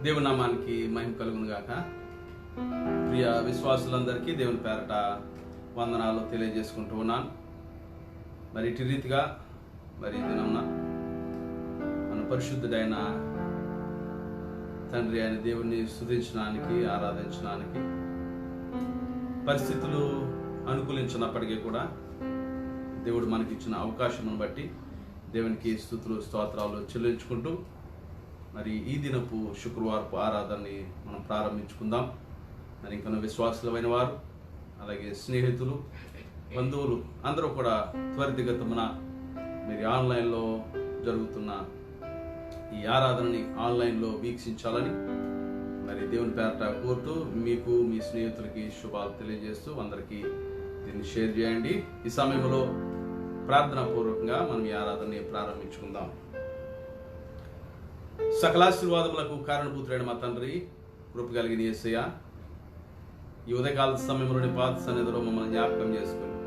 దేవుని నామానికి మహిమ కలుగును గాక. ప్రియ విశ్వాసులందరికీ దేవుని పేరట వందనాలు తెలియజేసుకుంటూ ఉన్నాను. మరి ఇటు రీతిగా మరి దినమున మన పరిశుద్ధుడైన తండ్రి అయిన దేవుణ్ణి స్తుతించడానికి, ఆరాధించడానికి పరిస్థితులు అనుకూలించినప్పటికీ కూడా దేవుడు మనకిచ్చిన అవకాశమును బట్టి దేవునికి స్తుతులు స్తోత్రాలు చెల్లించుకుంటూ మరి ఈ దినపు శుక్రవారపు ఆరాధనని మనం ప్రారంభించుకుందాం. మరి ఇంకా విశ్వాసులమైన వారు, అలాగే స్నేహితులు, బంధువులు అందరూ కూడా త్వరితగతమున మీరు ఆన్లైన్లో జరుగుతున్న ఈ ఆరాధనని ఆన్లైన్లో వీక్షించాలని మరి దేవుని పేరట కోరుతూ మీకు మీ స్నేహితులకి శుభాలు తెలియజేస్తూ అందరికీ దీన్ని షేర్ చేయండి. ఈ సమయంలో ప్రార్థనాపూర్వకంగా మనం ఈ ఆరాధనని ప్రారంభించుకుందాం. సకలాశీర్వాదములకు కారణభూతుడైన మా తండ్రి, కృప కలిగిన యేసయ్య, ఈ ఉదయకాల సమయంలోని పాద సన్నిధిలో మమ్మల్ని జ్ఞాపకం చేసుకుని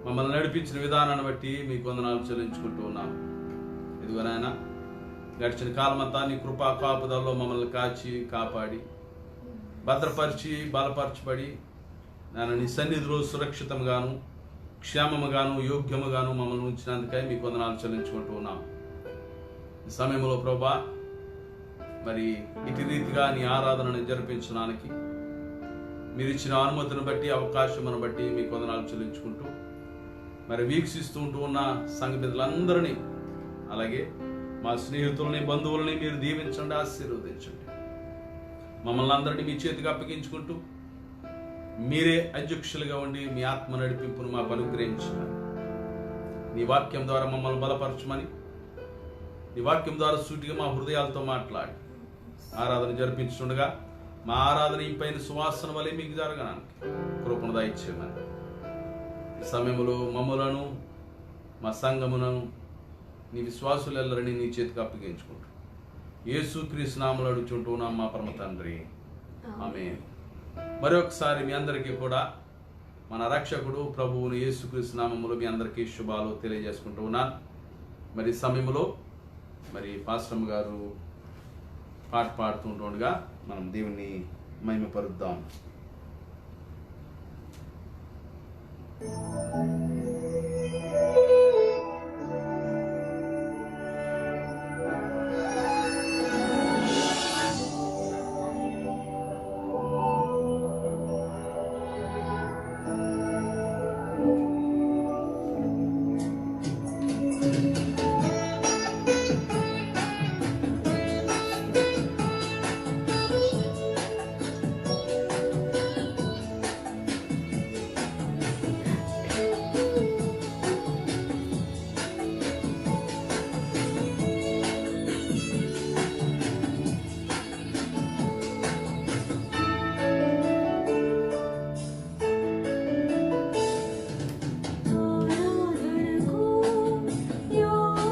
మమ్మల్ని నడిపించిన విధానాన్ని బట్టి మీకు వందనాలు చెల్లించుకుంటూ ఉన్నాం. ఇదిగో నాయన, గడిచిన కాలమంతా నీ కృపా కాపుదల్లో మమ్మల్ని కాచి కాపాడి భద్రపరిచి బలపరచబడి నాయన నీ సన్నిధిలో సురక్షితంగాను క్షేమముగాను యోగ్యముగాను మమ్మల్ని ఉంచినందుకై మీకు వందనాలు చెల్లించుకుంటూ ఉన్నాం. ఈ సమయంలో ప్రభా మరి ఇటు రీతిగా నీ ఆరాధనను జరిపించడానికి మీరు ఇచ్చిన అనుమతిని బట్టి, అవకాశమును బట్టి మీకు వందనాలు చెల్లించుకుంటూ మరి వీక్షిస్తూ ఉన్న సంఘ బిడ్డలందరినీ, అలాగే మా స్నేహితుల్ని, బంధువుల్ని మీరు దీవించండి, ఆశీర్వదించండి. మమ్మల్ని అందరినీ మీ చేతికి అప్పగించుకుంటూ మీరే అధ్యక్షులుగా ఉండి మీ ఆత్మ నడిపింపును మాకు అనుగ్రహించమని, నీ వాక్యం ద్వారా మమ్మల్ని బలపరచమని, నీ వాక్యం ద్వారా సూటిగా మా హృదయాలతో మాట్లాడి ఆరాధన జరిపించుండగా మా ఆరాధన ఈ పైన సువాసన వలె మీకు జరగడానికి కృపను దయచేయమని, ఈ సమయంలో మమ్మలను మా సంఘములను నీ విశ్వాసులెల్లరినీ నీ చేతికి అప్పగించుకుంటూ యేసుక్రీస్తు నామములో అడుగుచుంటున్నాం మా పరమ తండ్రి, ఆమేన్. మరొకసారి మీ అందరికీ కూడా మన రక్షకుడు ప్రభువును యేసుక్రీస్తు నామములో మీ అందరికీ శుభాలు తెలియజేసుకుంటూ ఉన్నాను. మరి సమయంలో మరి పాస్టమ్ గారు పాట పాడుతుండగా మనం దేవుణ్ణి మహిమపరుద్దాం. Your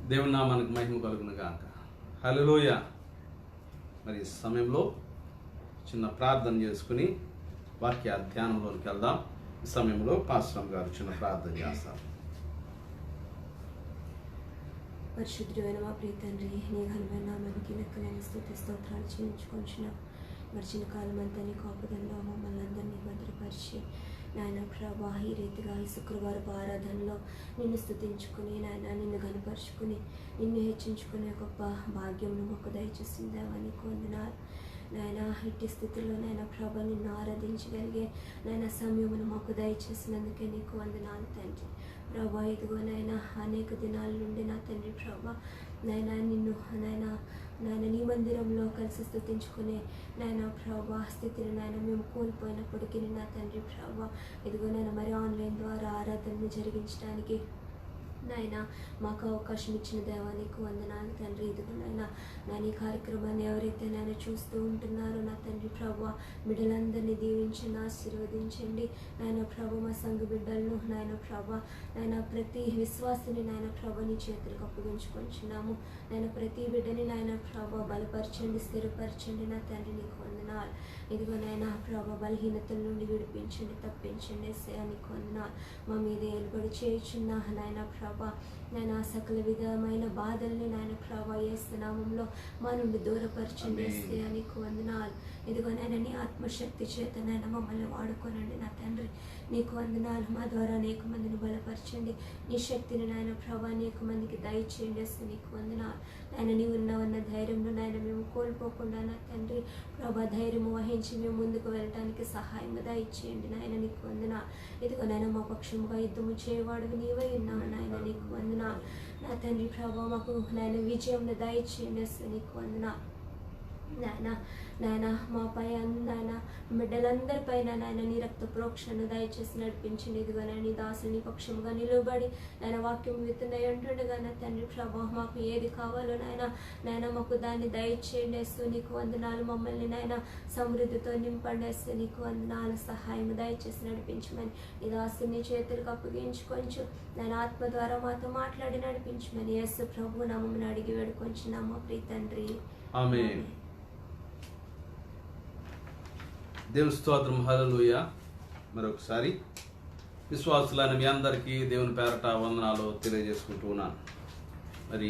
దేవుని నామానికి మహిమ కలుగును గాక. హల్లెలూయా. మరి ఈ సమయంలో చిన్న ప్రార్థన చేసుకుని వాక్య ధ్యానంలోకి వెళ్దాం. ఈ సమయంలో పాస్టర్ గారు చిన్న ప్రార్థన చేస్తారు. పరిశుద్ధుడైన మా ప్రియ తండ్రి, నీ ఘనమైన నామానికి లెక్కలేని స్తుతి స్తోత్రాలు చెల్లించుకొంచున్నాం. గడిచిన కాలం అంతా నీ కాపుదల్లో మమ్మల్ని అందరినీ భద్రపరిచి నాయన ప్రభా, ఈ రీతిగా ఈ శుక్రవారపు ఆరాధనలో నిన్ను స్తుతించుకుని నాయన నిన్ను గనపరుచుకుని నిన్ను హెచ్చించుకునే గొప్ప భాగ్యం మాకు దయచేసిందేవా, నీకు వందనాలు నాయన. ఇట్టి స్థితిలో నాయన ప్రభా నిన్ను ఆరాధించగలిగే నాయన సమయమును మాకు దయచేసినందుకే నీకు వందనాలు తండ్రి. ప్రభా ఇదిగో నాయన అనేక దినాల నుండి నా తండ్రి ప్రభా నాయన నిన్ను నాయన నీ మందిరంలో కలిసి స్తుతించుకునే నాయన ప్రభా స్థితిని నాయన మేము కోల్పోయినప్పటికీ నా తండ్రి ప్రభా ఇదిగో నాయన మరి ఆన్లైన్ ద్వారా ఆరాధనను జరిగించడానికి నాయన మాకు అవకాశం ఇచ్చిన దేవానికి వందనాలు తండ్రి. ఇదిగో నాయన ఈ కార్యక్రమాన్ని ఎవరైతే నాయన చూస్తూ ఉంటున్నారో నా తండ్రి ప్రభా బిడ్డలందరినీ దీవించండి, ఆశీర్వదించండి నాయన ప్రభా. మా సంఘ బిడ్డలను నాయన ప్రభా నాయన ప్రతి విశ్వాసిని నాయన ప్రభా నీ చేతులకు అప్పగించుకొంచున్నాము నాయన. ప్రతి బిడ్డని నాయన ప్రభా బలపరచండి, స్థిరపరచండి నా తండ్రి, నీకు వందనాలు. ఇదిగో నాయన ప్రభా బలహీనతల నుండి విడిపించండి, తప్పించండి నీకు వందనాలు. మా మీద ఏలుబడి చేయుచున్న నాయన ప్రభా నాయన సకల విధమైన బాధల్ని నాయన ప్రభా యేసు నామములో మా నుండి దూరపరచండి నీకు వందనాలు. ఇదిగో నాయన నీ ఆత్మశక్తి చేత నాయన మమ్మల్ని వాడుకోనండి నా తండ్రి, నీకు వందనాలు. మా ద్వారా అనేక మందిని బలపరచండి, నీ శక్తిని నాయన ప్రభా అనేక మందికి దయచేయండి నీకు వందనాలు. నాయన నీవు ఉన్నావన్న ధైర్యంలో నాయన మేము కోల్పోకుండా నా తండ్రి ప్రభా ధైర్యం వహించి మేము ముందుకు వెళ్ళడానికి సహాయం దయచేయండి నాయన, నీకు వందనాలు. ఇదిగో నాయన మా పక్షముగా యుద్ధము చేయవాడు నీవై ఉన్నావు నాయన, నీకు వందనాలు నా తండ్రి ప్రభా. మాకు నాయన విజయం దయచేయండి నీకు వందనాలు నాయన. మాపై నాయన బిడ్డలందరిపైన నాయన నీ రక్త ప్రోక్షణను దయచేసి నడిపించండి. ఇదిగో నీ దాసుని పక్షముగా నిలబడి నాయన వాక్యం విత్తునై ఉంటుండగా నా తండ్రి ప్రభా మాకు ఏది కావాలో నాయన మాకు దాన్ని దయచేయండి నీకు వందనాలు. మమ్మల్ని నాయన సమృద్ధితో నింపండి నీకు వందనాలు. సహాయం దయచేసి నడిపించమని నీ దాసుని చేతులకు అప్పగించుకొంచు నాయన. ఆత్మ ద్వారా మాతో మాట్లాడి నడిపించమని యేసు ప్రభు నామమున అడిగి వేడుకొంచున్నాము ప్రియ తండ్రి, ఆమేన్. దేవుని స్తోత్రం, హల్లెలూయా. మరొకసారి విశ్వాసులైన మీ అందరికీ దేవుని పేరట వందనాలు తెలియజేసుకుంటూ ఉన్నాను. మరి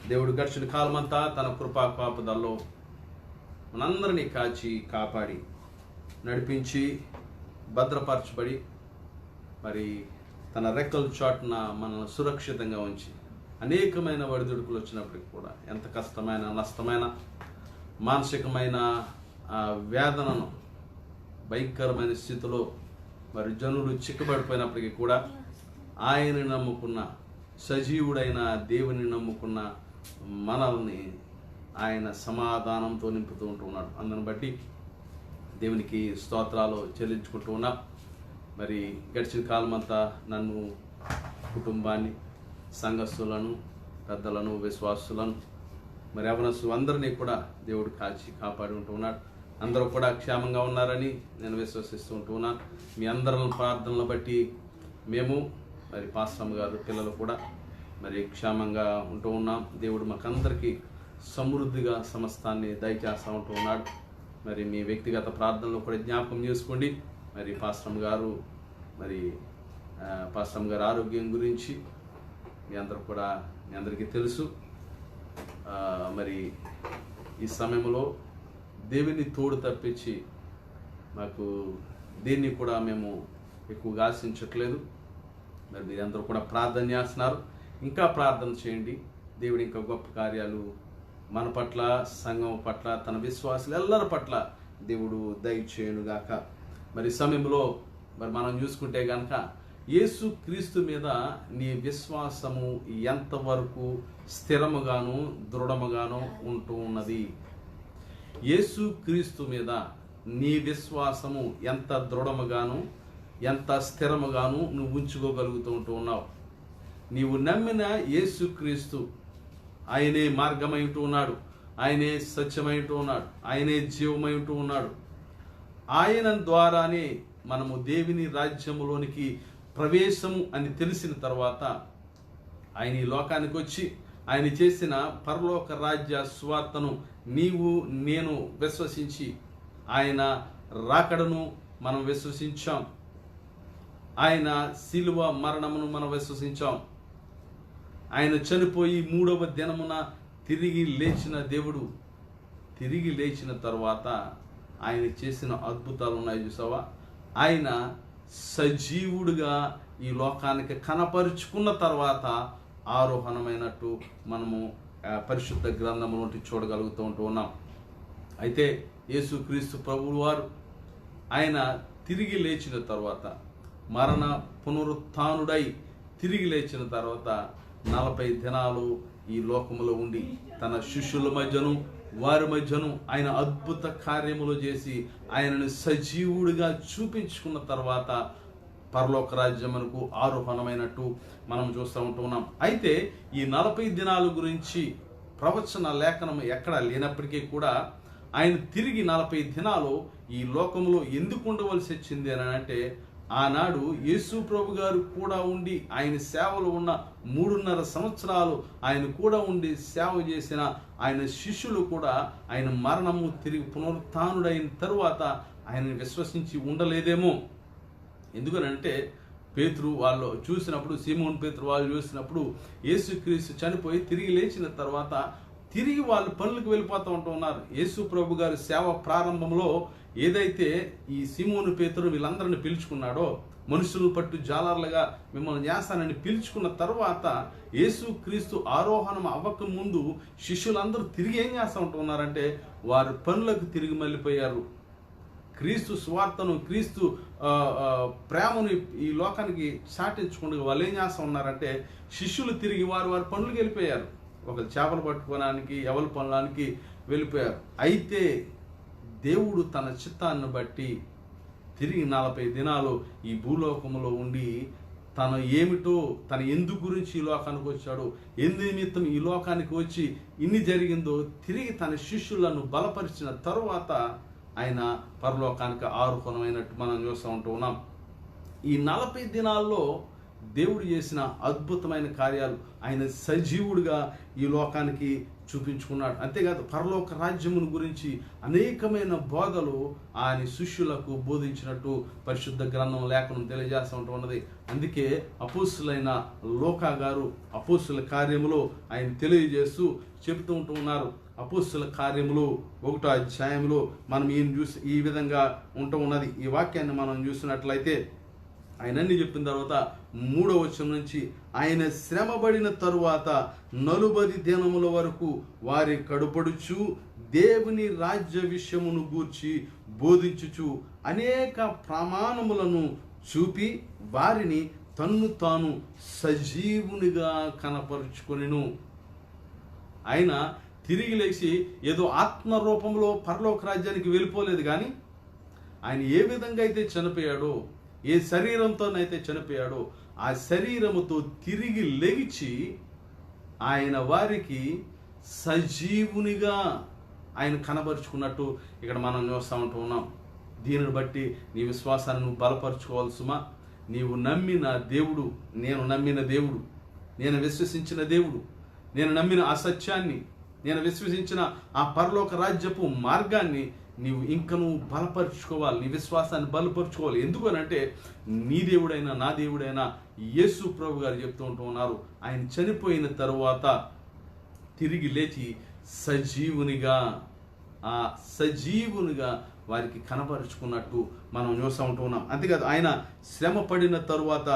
దేవుడు గడిచిన కాలమంతా తన కృపా కాపుదల్లో మనందరినీ కాచి కాపాడి నడిపించి భద్రపరచబడి మరి తన రెక్కల చాటున మనల్ని సురక్షితంగా ఉంచి అనేకమైన ఒడిదుడుకులు వచ్చినప్పటికీ కూడా ఎంత కష్టమైన నష్టమైన మానసికమైన వేదనను భయంకరమైన స్థితిలో మరి జనులు చిక్కబడిపోయినప్పటికీ కూడా ఆయన్ని నమ్ముకున్న సజీవుడైన దేవుని నమ్ముకున్న మనల్ని ఆయన సమాధానంతో నింపుతూ ఉంటున్నాడు. అందుని బట్టి దేవునికి స్తోత్రాలు చెల్లించుకుంటూ ఉన్నాం. మరి గడిచిన కాలం అంతా నన్ను, కుటుంబాన్ని, సంఘస్థులను, పెద్దలను, విశ్వాసులను, మరి యవనస్తులు అందరినీ కూడా దేవుడు కాచి కాపాడి ఉంటున్నాడు. అందరూ కూడా క్షేమంగా ఉన్నారని నేను విశ్వసిస్తూ ఉంటున్నాను. మీ అందరి ప్రార్థనలు బట్టి మేము మరి పాస్టర్ గారు పిల్లలు కూడా మరి క్షేమంగా ఉంటూ ఉన్నాం. దేవుడు మాకందరికీ సమృద్ధిగా సమస్తాన్ని దయచేస్తూ ఉంటూ ఉన్నాడు. మరి మీ వ్యక్తిగత ప్రార్థనలు కూడా జ్ఞాపకం చేసుకోండి. మరి పాస్టర్ గారు ఆరోగ్యం గురించి మీ అందరికీ తెలుసు. మరి ఈ సమయంలో దేవుని తోడు తప్పించి మాకు దీన్ని కూడా మేము ఎక్కువగా ఆశించట్లేదు. మరి మీరందరూ కూడా ప్రార్థన చేస్తున్నారు. ఇంకా ప్రార్థన చేయండి. దేవుడు ఇంకా గొప్ప కార్యాలు మన పట్ల, సంఘం పట్ల, తన విశ్వాసులు అందరి పట్ల దేవుడు దయచేయునుగాక. మరి సమయంలో మరి మనం చూసుకుంటే కనుక యేసు క్రీస్తు మీద నీ విశ్వాసము ఎంతవరకు స్థిరముగాను దృఢముగాను ఉంటూ ఉన్నది? యేసు క్రీస్తు మీద నీ విశ్వాసము ఎంత దృఢముగాను ఎంత స్థిరముగాను నువ్వు ఉంచుకోగలుగుతూ ఉన్నావు? నీవు నమ్మిన యేసు క్రీస్తు ఆయనే మార్గమై ఉంటూ ఉన్నాడు, ఆయనే సత్యమై ఉంటూ ఉన్నాడు, ఆయనే జీవమై ఉంటూ ఉన్నాడు. ఆయన ద్వారానే మనము దేవుని రాజ్యములోనికి ప్రవేశము అని తెలిసిన తర్వాత ఆయన ఈ లోకానికి వచ్చి ఆయన చేసిన పరలోక రాజ్య సువార్తను నీవు నేను విశ్వసించి ఆయన రాకడను మనం విశ్వసించాం. ఆయన శిలువ మరణమును మనం విశ్వసించాం. ఆయన చనిపోయి 3వ దినమున తిరిగి లేచిన దేవుడు. తిరిగి లేచిన తర్వాత ఆయన చేసిన అద్భుతాలు ఉన్నాయి చూసావా. ఆయన సజీవుడిగా ఈ లోకానికి కనపరుచుకున్న తర్వాత ఆరోహణమైనట్టు మనము పరిశుద్ధ గ్రంథము నుండి చూడగలుగుతూ ఉన్నాం. అయితే యేసుక్రీస్తు ప్రభువు వారు ఆయన తిరిగి లేచిన తర్వాత, మరణ పునరుత్థానుడై తిరిగి లేచిన తర్వాత 40 దినాలు ఈ లోకములో ఉండి తన శిష్యుల మధ్యను వారి మధ్యను ఆయన అద్భుత కార్యములు చేసి ఆయనను సజీవుడిగా చూపించుకున్న తర్వాత పరలోక రాజ్యమునకు ఆరోహణమైనట్టు మనం చూస్తూ ఉంటున్నాం. అయితే ఈ 40 దినాల గురించి ప్రవచన లేఖనం ఎక్కడా లేనప్పటికీ కూడా ఆయన తిరిగి 40 దినాలు ఈ లోకంలో ఎందుకు ఉండవలసి వచ్చింది అని అంటే, ఆనాడు యేసు ప్రభు గారు కూడా ఉండి ఆయన సేవలో ఉన్న 3.5 సంవత్సరాలు ఆయన కూడా ఉండి సేవ చేసిన ఆయన శిష్యులు కూడా ఆయన మరణము తిరిగి పునరుత్థానుడైన తరువాత ఆయనను విశ్వసించి ఉండలేదేమో. ఎందుకనంటే పేతురు వాళ్ళు చూసినప్పుడు, సీమోన్ పేతురు వాళ్ళు చూసినప్పుడు యేసుక్రీస్తు చనిపోయి తిరిగి లేచిన తర్వాత తిరిగి వాళ్ళు పనులకు వెళ్ళిపోతూ ఉంటున్నారు. యేసు ప్రభు గారి సేవ ప్రారంభంలో ఏదైతే ఈ సీమోను పేతురు వీళ్ళందరిని పిలుచుకున్నాడో, మనుషులు పట్టు జాలర్లుగా మిమ్మల్ని చేస్తానని పిలుచుకున్న తర్వాత యేసుక్రీస్తు ఆరోహణం అవ్వక ముందు శిష్యులందరూ తిరిగి ఏం చేస్తూ ఉంటున్నారంటే వారి పనులకు తిరిగి మళ్ళీపోయారు. క్రీస్తు స్వార్థను, క్రీస్తు ప్రేమను ఈ లోకానికి చాటించుకుంటూ వాళ్ళు ఏం చేస్తూ ఉన్నారంటే శిష్యులు తిరిగి వారి పనులకు వెళ్ళిపోయారు. ఒక చేపలు పట్టుకోవడానికి, ఎవరి పనులకి వెళ్ళిపోయారు. అయితే దేవుడు తన చిత్తాన్ని బట్టి తిరిగి 40 దినాలు ఈ భూలోకంలో ఉండి తను ఏమిటో, తను ఎందుకు గురించి ఈ లోకానికి వచ్చాడో, ఎందు నిమిత్తం ఈ లోకానికి వచ్చి ఇన్ని జరిగిందో తిరిగి తన శిష్యులను బలపరిచిన తరువాత ఆయన పరలోకానికి ఆరోహణమైనట్టు మనం చూస్తూ ఉన్నాం. ఈ 40 దినాల్లో దేవుడు చేసిన అద్భుతమైన కార్యాలు, ఆయన సజీవుడిగా ఈ లోకానికి చూపించుకున్నాడు. అంతేకాదు పరలోక రాజ్యమును గురించి అనేకమైన బోధలు ఆయన శిష్యులకు బోధించినట్టు పరిశుద్ధ గ్రంథం లేఖనం తెలియజేస్తూ ఉంటున్నది. అందుకే అపోస్తులైన లూకా గారు అపోస్తుల కార్యములో ఆయన తెలియజేస్తూ చెబుతూ ఉంటున్నారు. అపోస్తుల కార్యములు 1వ అధ్యాయంలో మనం ఈయన చూసి ఈ విధంగా ఉంటూ ఉన్నది. ఈ వాక్యాన్ని మనం చూసినట్లయితే ఆయన అన్ని చెప్పిన తర్వాత 3వ వచనం నుంచి, ఆయన శ్రమపడిన తరువాత 40 దినముల వరకు వారి కడుపడుచు దేవుని రాజ్య విషయమును గూర్చి బోధించుచు అనేక ప్రమాణములను చూపి వారిని తన్ను తాను సజీవునిగా కనపరుచుకొనెను. ఆయన తిరిగి లేచి ఏదో ఆత్మ రూపంలో పరలోక రాజ్యానికి వెళ్ళిపోలేదు, కానీ ఆయన ఏ విధంగా అయితే చనిపోయాడో, ఏ శరీరంతోనైతే చనిపోయాడో ఆ శరీరముతో తిరిగి లెగిచి ఆయన వారికి సజీవునిగా ఆయన కనబరుచుకున్నట్టు ఇక్కడ మనం చూస్తూ ఉంటున్నాం. దీనిని బట్టి నీ విశ్వాసాన్ని నువ్వు బలపరుచుకోవాల్సుమా. నీవు నమ్మిన దేవుడు, నేను నమ్మిన దేవుడు, నేను విశ్వసించిన దేవుడు, నేను నమ్మిన ఆ సత్యాన్ని, నేను విశ్వసించిన ఆ పరలోక రాజ్యపు మార్గాన్ని నీవు ఇంకను బలపరుచుకోవాలి. నీ విశ్వాసాన్ని బలపరుచుకోవాలి. ఎందుకనంటే నీ దేవుడైనా నా దేవుడైనా యేసు ప్రభు గారు చెప్తూ ఉంటున్నారు, ఆయన చనిపోయిన తరువాత తిరిగి లేచి సజీవునిగా, ఆ సజీవునిగా వారికి కనపరుచుకున్నట్టు మనం చూస్తూ ఉంటున్నాం. అంతేకాదు ఆయన శ్రమ పడిన తరువాత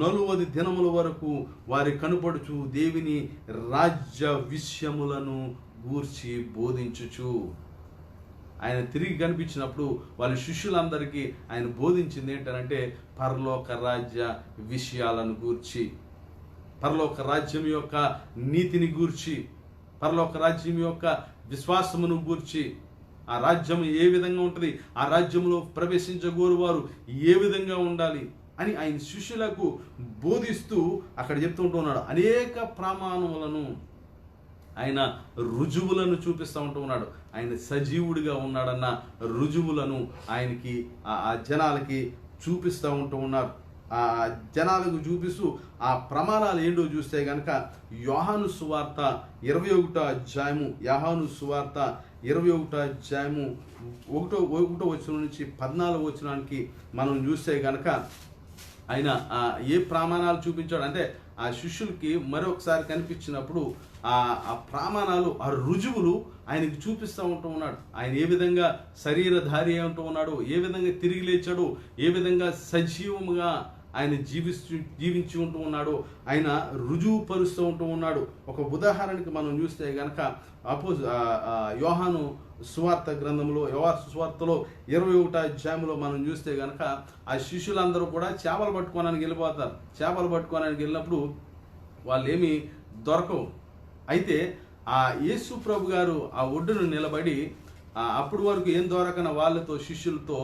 40 దినముల వరకు వారి కనపడుచు దేవుని రాజ్య విషయములను గూర్చి బోధించుచు. ఆయన తిరిగి కనిపించినప్పుడు వాళ్ళ శిష్యులందరికీ ఆయన బోధించింది ఏంటంటే పరలోక రాజ్య విషయాలను గూర్చి, పరలోక రాజ్యం యొక్క నీతిని గూర్చి, పరలోక రాజ్యం యొక్క విశ్వాసమును గూర్చి, ఆ రాజ్యం ఏ విధంగా ఉంటుంది, ఆ రాజ్యంలో ప్రవేశించగోరు వారు ఏ విధంగా ఉండాలి అని ఆయన శిష్యులకు బోధిస్తూ అక్కడ చెప్తూ ఉంటున్నాడు. అనేక ప్రమాణములను, ఆయన రుజువులను చూపిస్తూ ఉంటూ ఉన్నాడు. ఆయన సజీవుడిగా ఉన్నాడన్న రుజువులను ఆయనకి ఆ జనాలకి చూపిస్తూ ఉంటూ ఉన్నారు. ఆ జనాలకు చూపిస్తూ ఆ ప్రమాణాలు ఏంటో చూస్తే కనుక యోహాను సువార్త 21వ అధ్యాయము, యోహాను సువార్త 21వ అధ్యాయము 1వ వచనం నుంచి 14వ వచనానికి మనం చూస్తే కనుక ఆయన ఏ ప్రమాణాలు చూపించాడు అంటే ఆ శిష్యులకి మరొకసారి కనిపించినప్పుడు ఆ ప్రమాణాలు, ఆ రుజువులు ఆయనకి చూపిస్తూ ఉంటూ ఉన్నాడు. ఆయన ఏ విధంగా శరీరధారి అయి ఉంటూ ఉన్నాడు, ఏ విధంగా తిరిగి లేచాడు, ఏ విధంగా సజీవముగా ఆయన జీవించి ఉంటూ ఉన్నాడు, ఆయన రుజువు పరుస్తూ ఉంటూ ఉన్నాడు. ఒక ఉదాహరణకి మనం చూస్తే కనుక యోహాను సువార్త గ్రంథంలో, యోహాను సువార్తలో 21వ అధ్యాయంలో మనం చూస్తే కనుక ఆ శిష్యులందరూ కూడా చేపలు పట్టుకోవడానికి వెళ్ళిపోతారు. చేపలు పట్టుకోవడానికి వెళ్ళినప్పుడు వాళ్ళు ఏమీ దొరకవు. అయితే ఆ యేసు ప్రభు గారు ఆ ఒడ్డును నిలబడి అప్పుడు వరకు ఏం దొరకన వాళ్ళతో, శిష్యులతో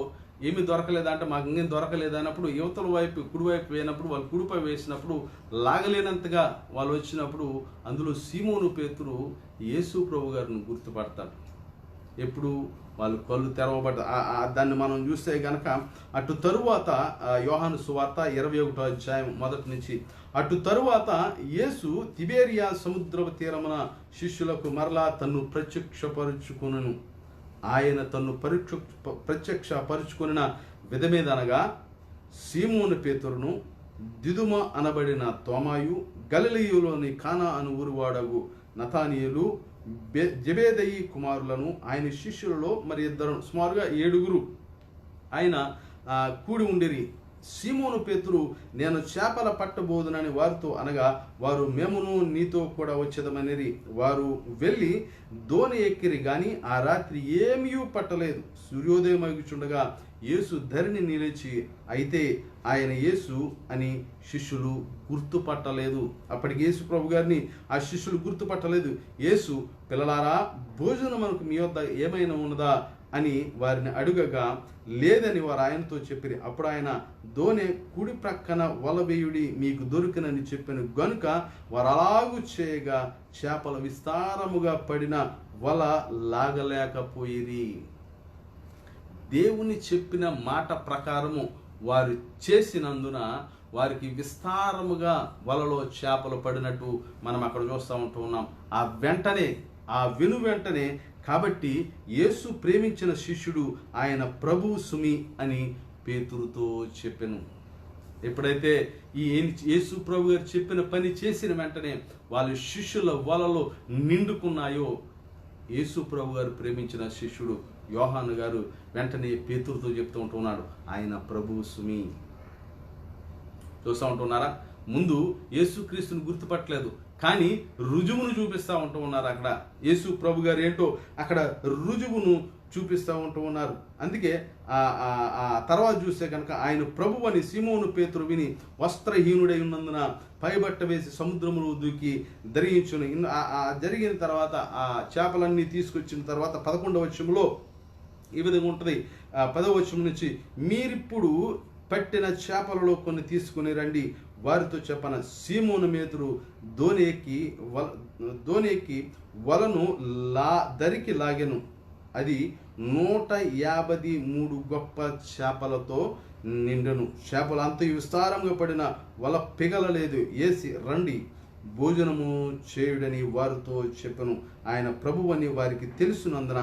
ఏమి దొరకలేదంటే మాకు ఇంకేం దొరకలేదు అన్నప్పుడు యువతల వైపు కుడివైపు వేసినప్పుడు వాళ్ళు కుడిపై వేసినప్పుడు లాగలేనంతగా వాళ్ళు వచ్చినప్పుడు అందులో సీమోను పేతురు యేసు ప్రభు గారిని గుర్తుపడతాడు. ఎప్పుడు వాళ్ళు కళ్ళు తెరవబడ్డారు. దాన్ని మనం చూస్తే కనుక అటు తరువాత యోహాను సువార్త 21వ అధ్యాయం 1 నుంచి, అటు తరువాత యేసు తిబేరియా సముద్రపు తీరమున శిష్యులకు మరలా తన్ను ప్రత్యక్షపరుచుకొనును. ఆయన తన్ను ప్రత్యక్షపరుచుకొనిన విధమేదనగా సీమోను పేతురును, దిదుమ అనబడిన తోమాయు, గలిలయలోని కానా అను ఊరువాడగు నతానియేలు, జెబెదయి కుమారులను ఆయన శిష్యులలో మరి ఇద్దరు, సుమారుగా 7 ఆయన కూడి ఉండిరి. సీమోను పేతురు, నేను చేపల పట్టబోదునని వారితో అనగా వారు మేమును నీతో కూడా వచ్చేదమనిరి. వారు వెళ్ళి దోణి ఎక్కిరి గాని ఆ రాత్రి ఏమీ పట్టలేదు. సూర్యోదయం అగుచుండగా యేసు ధరిని నిలిచి, అయితే ఆయన యేసు అని శిష్యులు గుర్తుపట్టలేదు. అప్పటికి యేసు ప్రభు గారిని ఆ శిష్యులు గుర్తుపట్టలేదు. యేసు, పిల్లలారా, భోజనం మనకు మీ వద్ద ఏమైనా ఉన్నదా అని వారిని అడుగగా లేదని వారు ఆయనతో చెప్పిరి. అప్పుడు ఆయన, దోణి కుడి ప్రక్కన వలవేయుడి, మీకు దొరికినని చెప్పాను గనుక వారు అలాగూ చేయగా చేపల విస్తారముగా పడిన వల లాగలేకపోయిరి. దేవుని చెప్పిన మాట ప్రకారము వారు చేసినందున వారికి విస్తారముగా వలలో చేపలు పడినట్టు మనం అక్కడ చూస్తూ ఉంటూ ఉన్నాం. ఆ వెంటనే కాబట్టి యేసు ప్రేమించిన శిష్యుడు ఆయన ప్రభువు సుమి అని పేతురుతో చెప్పెను. ఎప్పుడైతే ఈ యేసు ప్రభు గారు చెప్పిన పని చేసిన వెంటనే వాళ్ళ శిష్యుల వలలో నిండుకున్నాయో, యేసు ప్రభు గారు ప్రేమించిన శిష్యుడు యోహాను గారు వెంటనే పేతురుతో చెప్తూ ఉంటున్నాడు, ఆయన ప్రభువు సుమి. చూస్తూ ఉంటున్నారా? ముందు యేసుక్రీస్తుని గుర్తుపట్టలేదు, కానీ రుజువును చూపిస్తూ ఉంటూ ఉన్నారు. అక్కడ యేసు ప్రభు గారు ఏంటో అక్కడ రుజువును చూపిస్తూ ఉంటూ ఉన్నారు. అందుకే తర్వాత చూస్తే కనుక ఆయన ప్రభు అని సీమోను పేతురు విని వస్త్రహీనుడై ఉన్నందున పైబట్ట వేసి సముద్రములో దూకి ధరించును. జరిగిన తర్వాత ఆ చేపలన్నీ తీసుకొచ్చిన తర్వాత 11వ వచనంలో ఈ విధంగా ఉంటుంది. 10వ వచనం నుంచి, మీరిప్పుడు పట్టిన చేపలలో కొన్ని తీసుకుని రండి వారితో చెప్పన. సీమోను పేతురు దోణి ఎక్కి వలను దరికి లాగెను. అది 153 గొప్ప చేపలతో నిండెను. చేపలు అంత విస్తారంగా పడిన వల పిగలలేదు. ఏసి రండి భోజనము చేయుడని వారితో చెప్పెను. ఆయన ప్రభువని వారికి తెలుసునందున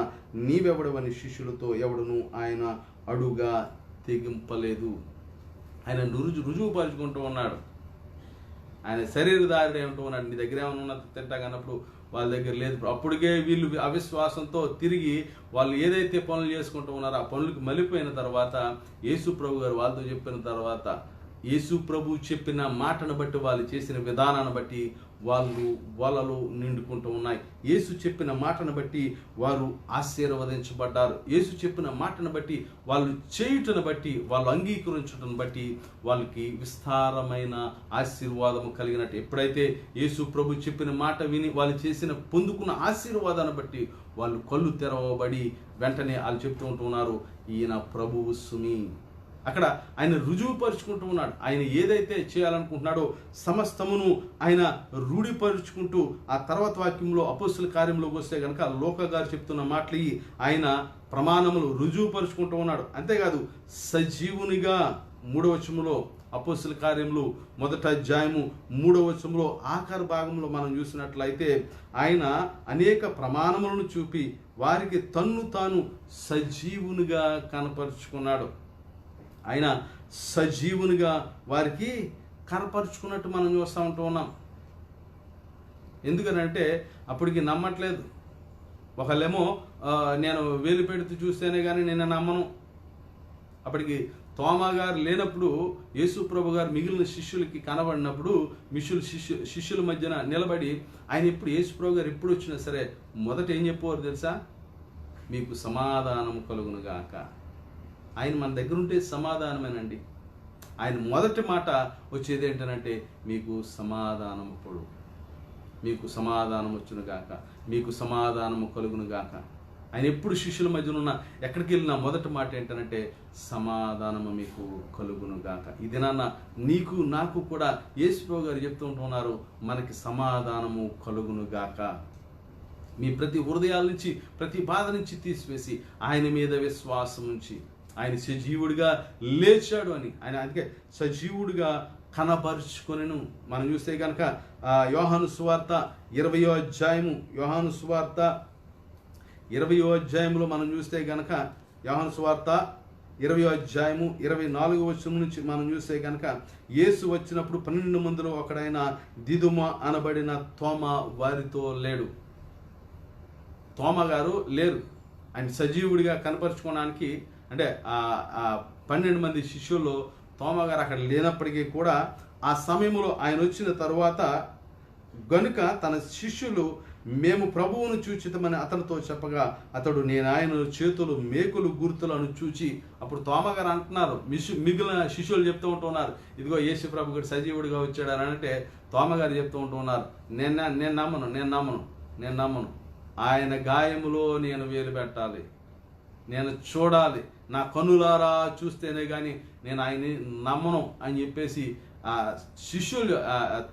నీవెవడవని శిష్యులతో ఎవడను ఆయన అడుగా తెగింపలేదు. ఆయన రుజువుపరుచుకుంటూ ఉన్నాడు. ఆయన శరీరధారి ఉంటూ ఉన్నాడు. నీ దగ్గర ఏమైనా ఉన్నది తింటాగన్నప్పుడు వాళ్ళ దగ్గర లేదు. అప్పటికే వీళ్ళు అవిశ్వాసంతో తిరిగి వాళ్ళు ఏదైతే పనులు చేసుకుంటూ ఉన్నారో ఆ పనులకు మలిపోయిన తర్వాత యేసు ప్రభు గారు వాళ్ళతో చెప్పిన తర్వాత యేసు ప్రభు చెప్పిన మాటను బట్టి, వాళ్ళు చేసిన విధానాన్ని బట్టి వాళ్ళు వలలు నిండుకుంటూ ఉన్నాయి. యేసు చెప్పిన మాటను బట్టి వారు ఆశీర్వదించబడ్డారు. యేసు చెప్పిన మాటను బట్టి, వాళ్ళు చేయుటను బట్టి, వాళ్ళు అంగీకరించటను బట్టి వాళ్ళకి విస్తారమైన ఆశీర్వాదము కలిగినట్టు. ఎప్పుడైతే యేసు ప్రభు చెప్పిన మాట విని వాళ్ళు పొందుకున్న ఆశీర్వాదాన్ని బట్టి వాళ్ళు కళ్ళు తెరవబడి వెంటనే వాళ్ళు చెప్తూ ఉంటున్నారు, ఈయన ప్రభువు సుమి. అక్కడ ఆయన రుజువుపరుచుకుంటూ ఉన్నాడు. ఆయన ఏదైతే చేయాలనుకుంటున్నాడో సమస్తమును ఆయన రూఢిపరుచుకుంటూ ఆ తర్వాత వాక్యంలో అపోస్తుల కార్యంలోకి వస్తే కనుక లోక గారు చెప్తున్న మాటలు ఆయన ప్రమాణములు రుజువుపరుచుకుంటూ ఉన్నాడు. అంతేకాదు సజీవునిగా 3వ వచనంలో అపోస్తుల కార్యములు 1వ అధ్యాయము 3వ వచనంలో ఆఖరి భాగంలో మనం చూసినట్లయితే ఆయన అనేక ప్రమాణములను చూపి వారికి తన్ను తాను సజీవునిగా కనపరుచుకున్నాడు. ఆయన సజీవునిగా వారికి కనపరుచుకున్నట్టు మనం చూస్తూ ఉన్నాం. ఎందుకనంటే అప్పటికి నమ్మట్లేదు. ఒకళ్ళేమో నేను వేలు పెడుతూ చూస్తేనే కానీ నేను నమ్మను. అప్పటికి తోమా గారు లేనప్పుడు యేసు ప్రభు గారు మిగిలిన శిష్యులకి కనబడినప్పుడు శిష్యుల మధ్యన నిలబడి ఆయన ఎప్పుడు యేసు ప్రభు గారు ఎప్పుడు వచ్చినా సరే మొదట ఏం చెప్పేవారు తెలుసా? మీకు సమాధానం కలుగును గాక. ఆయన మన దగ్గర ఉంటే సమాధానమేనండి. ఆయన మొదటి మాట వచ్చేది ఏంటనంటే మీకు సమాధానము పడు, మీకు సమాధానం వచ్చును గాక, మీకు సమాధానము కలుగును గాక. ఆయన ఎప్పుడు శిష్యుల మధ్యన ఉన్న ఎక్కడికి వెళ్ళినా మొదటి మాట ఏంటంటే సమాధానము మీకు కలుగును గాక. ఇది నాన్న నీకు నాకు కూడా యేసుప్రభు గారు చెప్తూ ఉంటున్నారు, మనకి సమాధానము కలుగును గాక. మీ ప్రతి హృదయాల నుంచి ప్రతి బాధ నుంచి తీసివేసి ఆయన మీద విశ్వాసం ఉంచి ఆయన సజీవుడిగా లేచాడు అని ఆయన అందుకే సజీవుడిగా కనబరుచుకొనెను. మనం చూస్తే కనుక యోహాను సువార్త 20వ అధ్యాయము యోహాను సువార్త 20వ అధ్యాయంలో మనం చూస్తే కనుక యోహాను సువార్త 20వ అధ్యాయము 24వ వచనం నుంచి మనం చూస్తే కనుక యేసు వచ్చినప్పుడు 12 మందిలో ఒకడైన దిదుమ అనబడిన తోమా వారితో లేడు. తోమా గారు లేరు. ఆయన సజీవుడిగా కనపరుచుకోవడానికి అంటే 12 మంది శిష్యుల్లో తోమా గారు అక్కడ లేనప్పటికీ కూడా ఆ సమయంలో ఆయన వచ్చిన తరువాత గనుక తన శిష్యులు మేము ప్రభువును చూచితమని అతనితో చెప్పగా అతడు నేను ఆయన చేతులు మేకులు గుర్తులను చూచి అప్పుడు తోమా గారు అంటున్నారు, మిగిలిన శిష్యులు చెప్తూ ఉంటున్నారు, ఇదిగో యేసు ప్రభు గారు సజీవుడిగా వచ్చాడు అని అంటే తోమా గారు చెప్తూ ఉంటున్నారు, నేను నమ్మను. ఆయన గాయములో నేను వేలు పెట్టాలి, నేను చూడాలి, నా కనులారా చూస్తేనే కానీ నేను ఆయన్ని నమ్మను అని చెప్పేసి శిష్యులు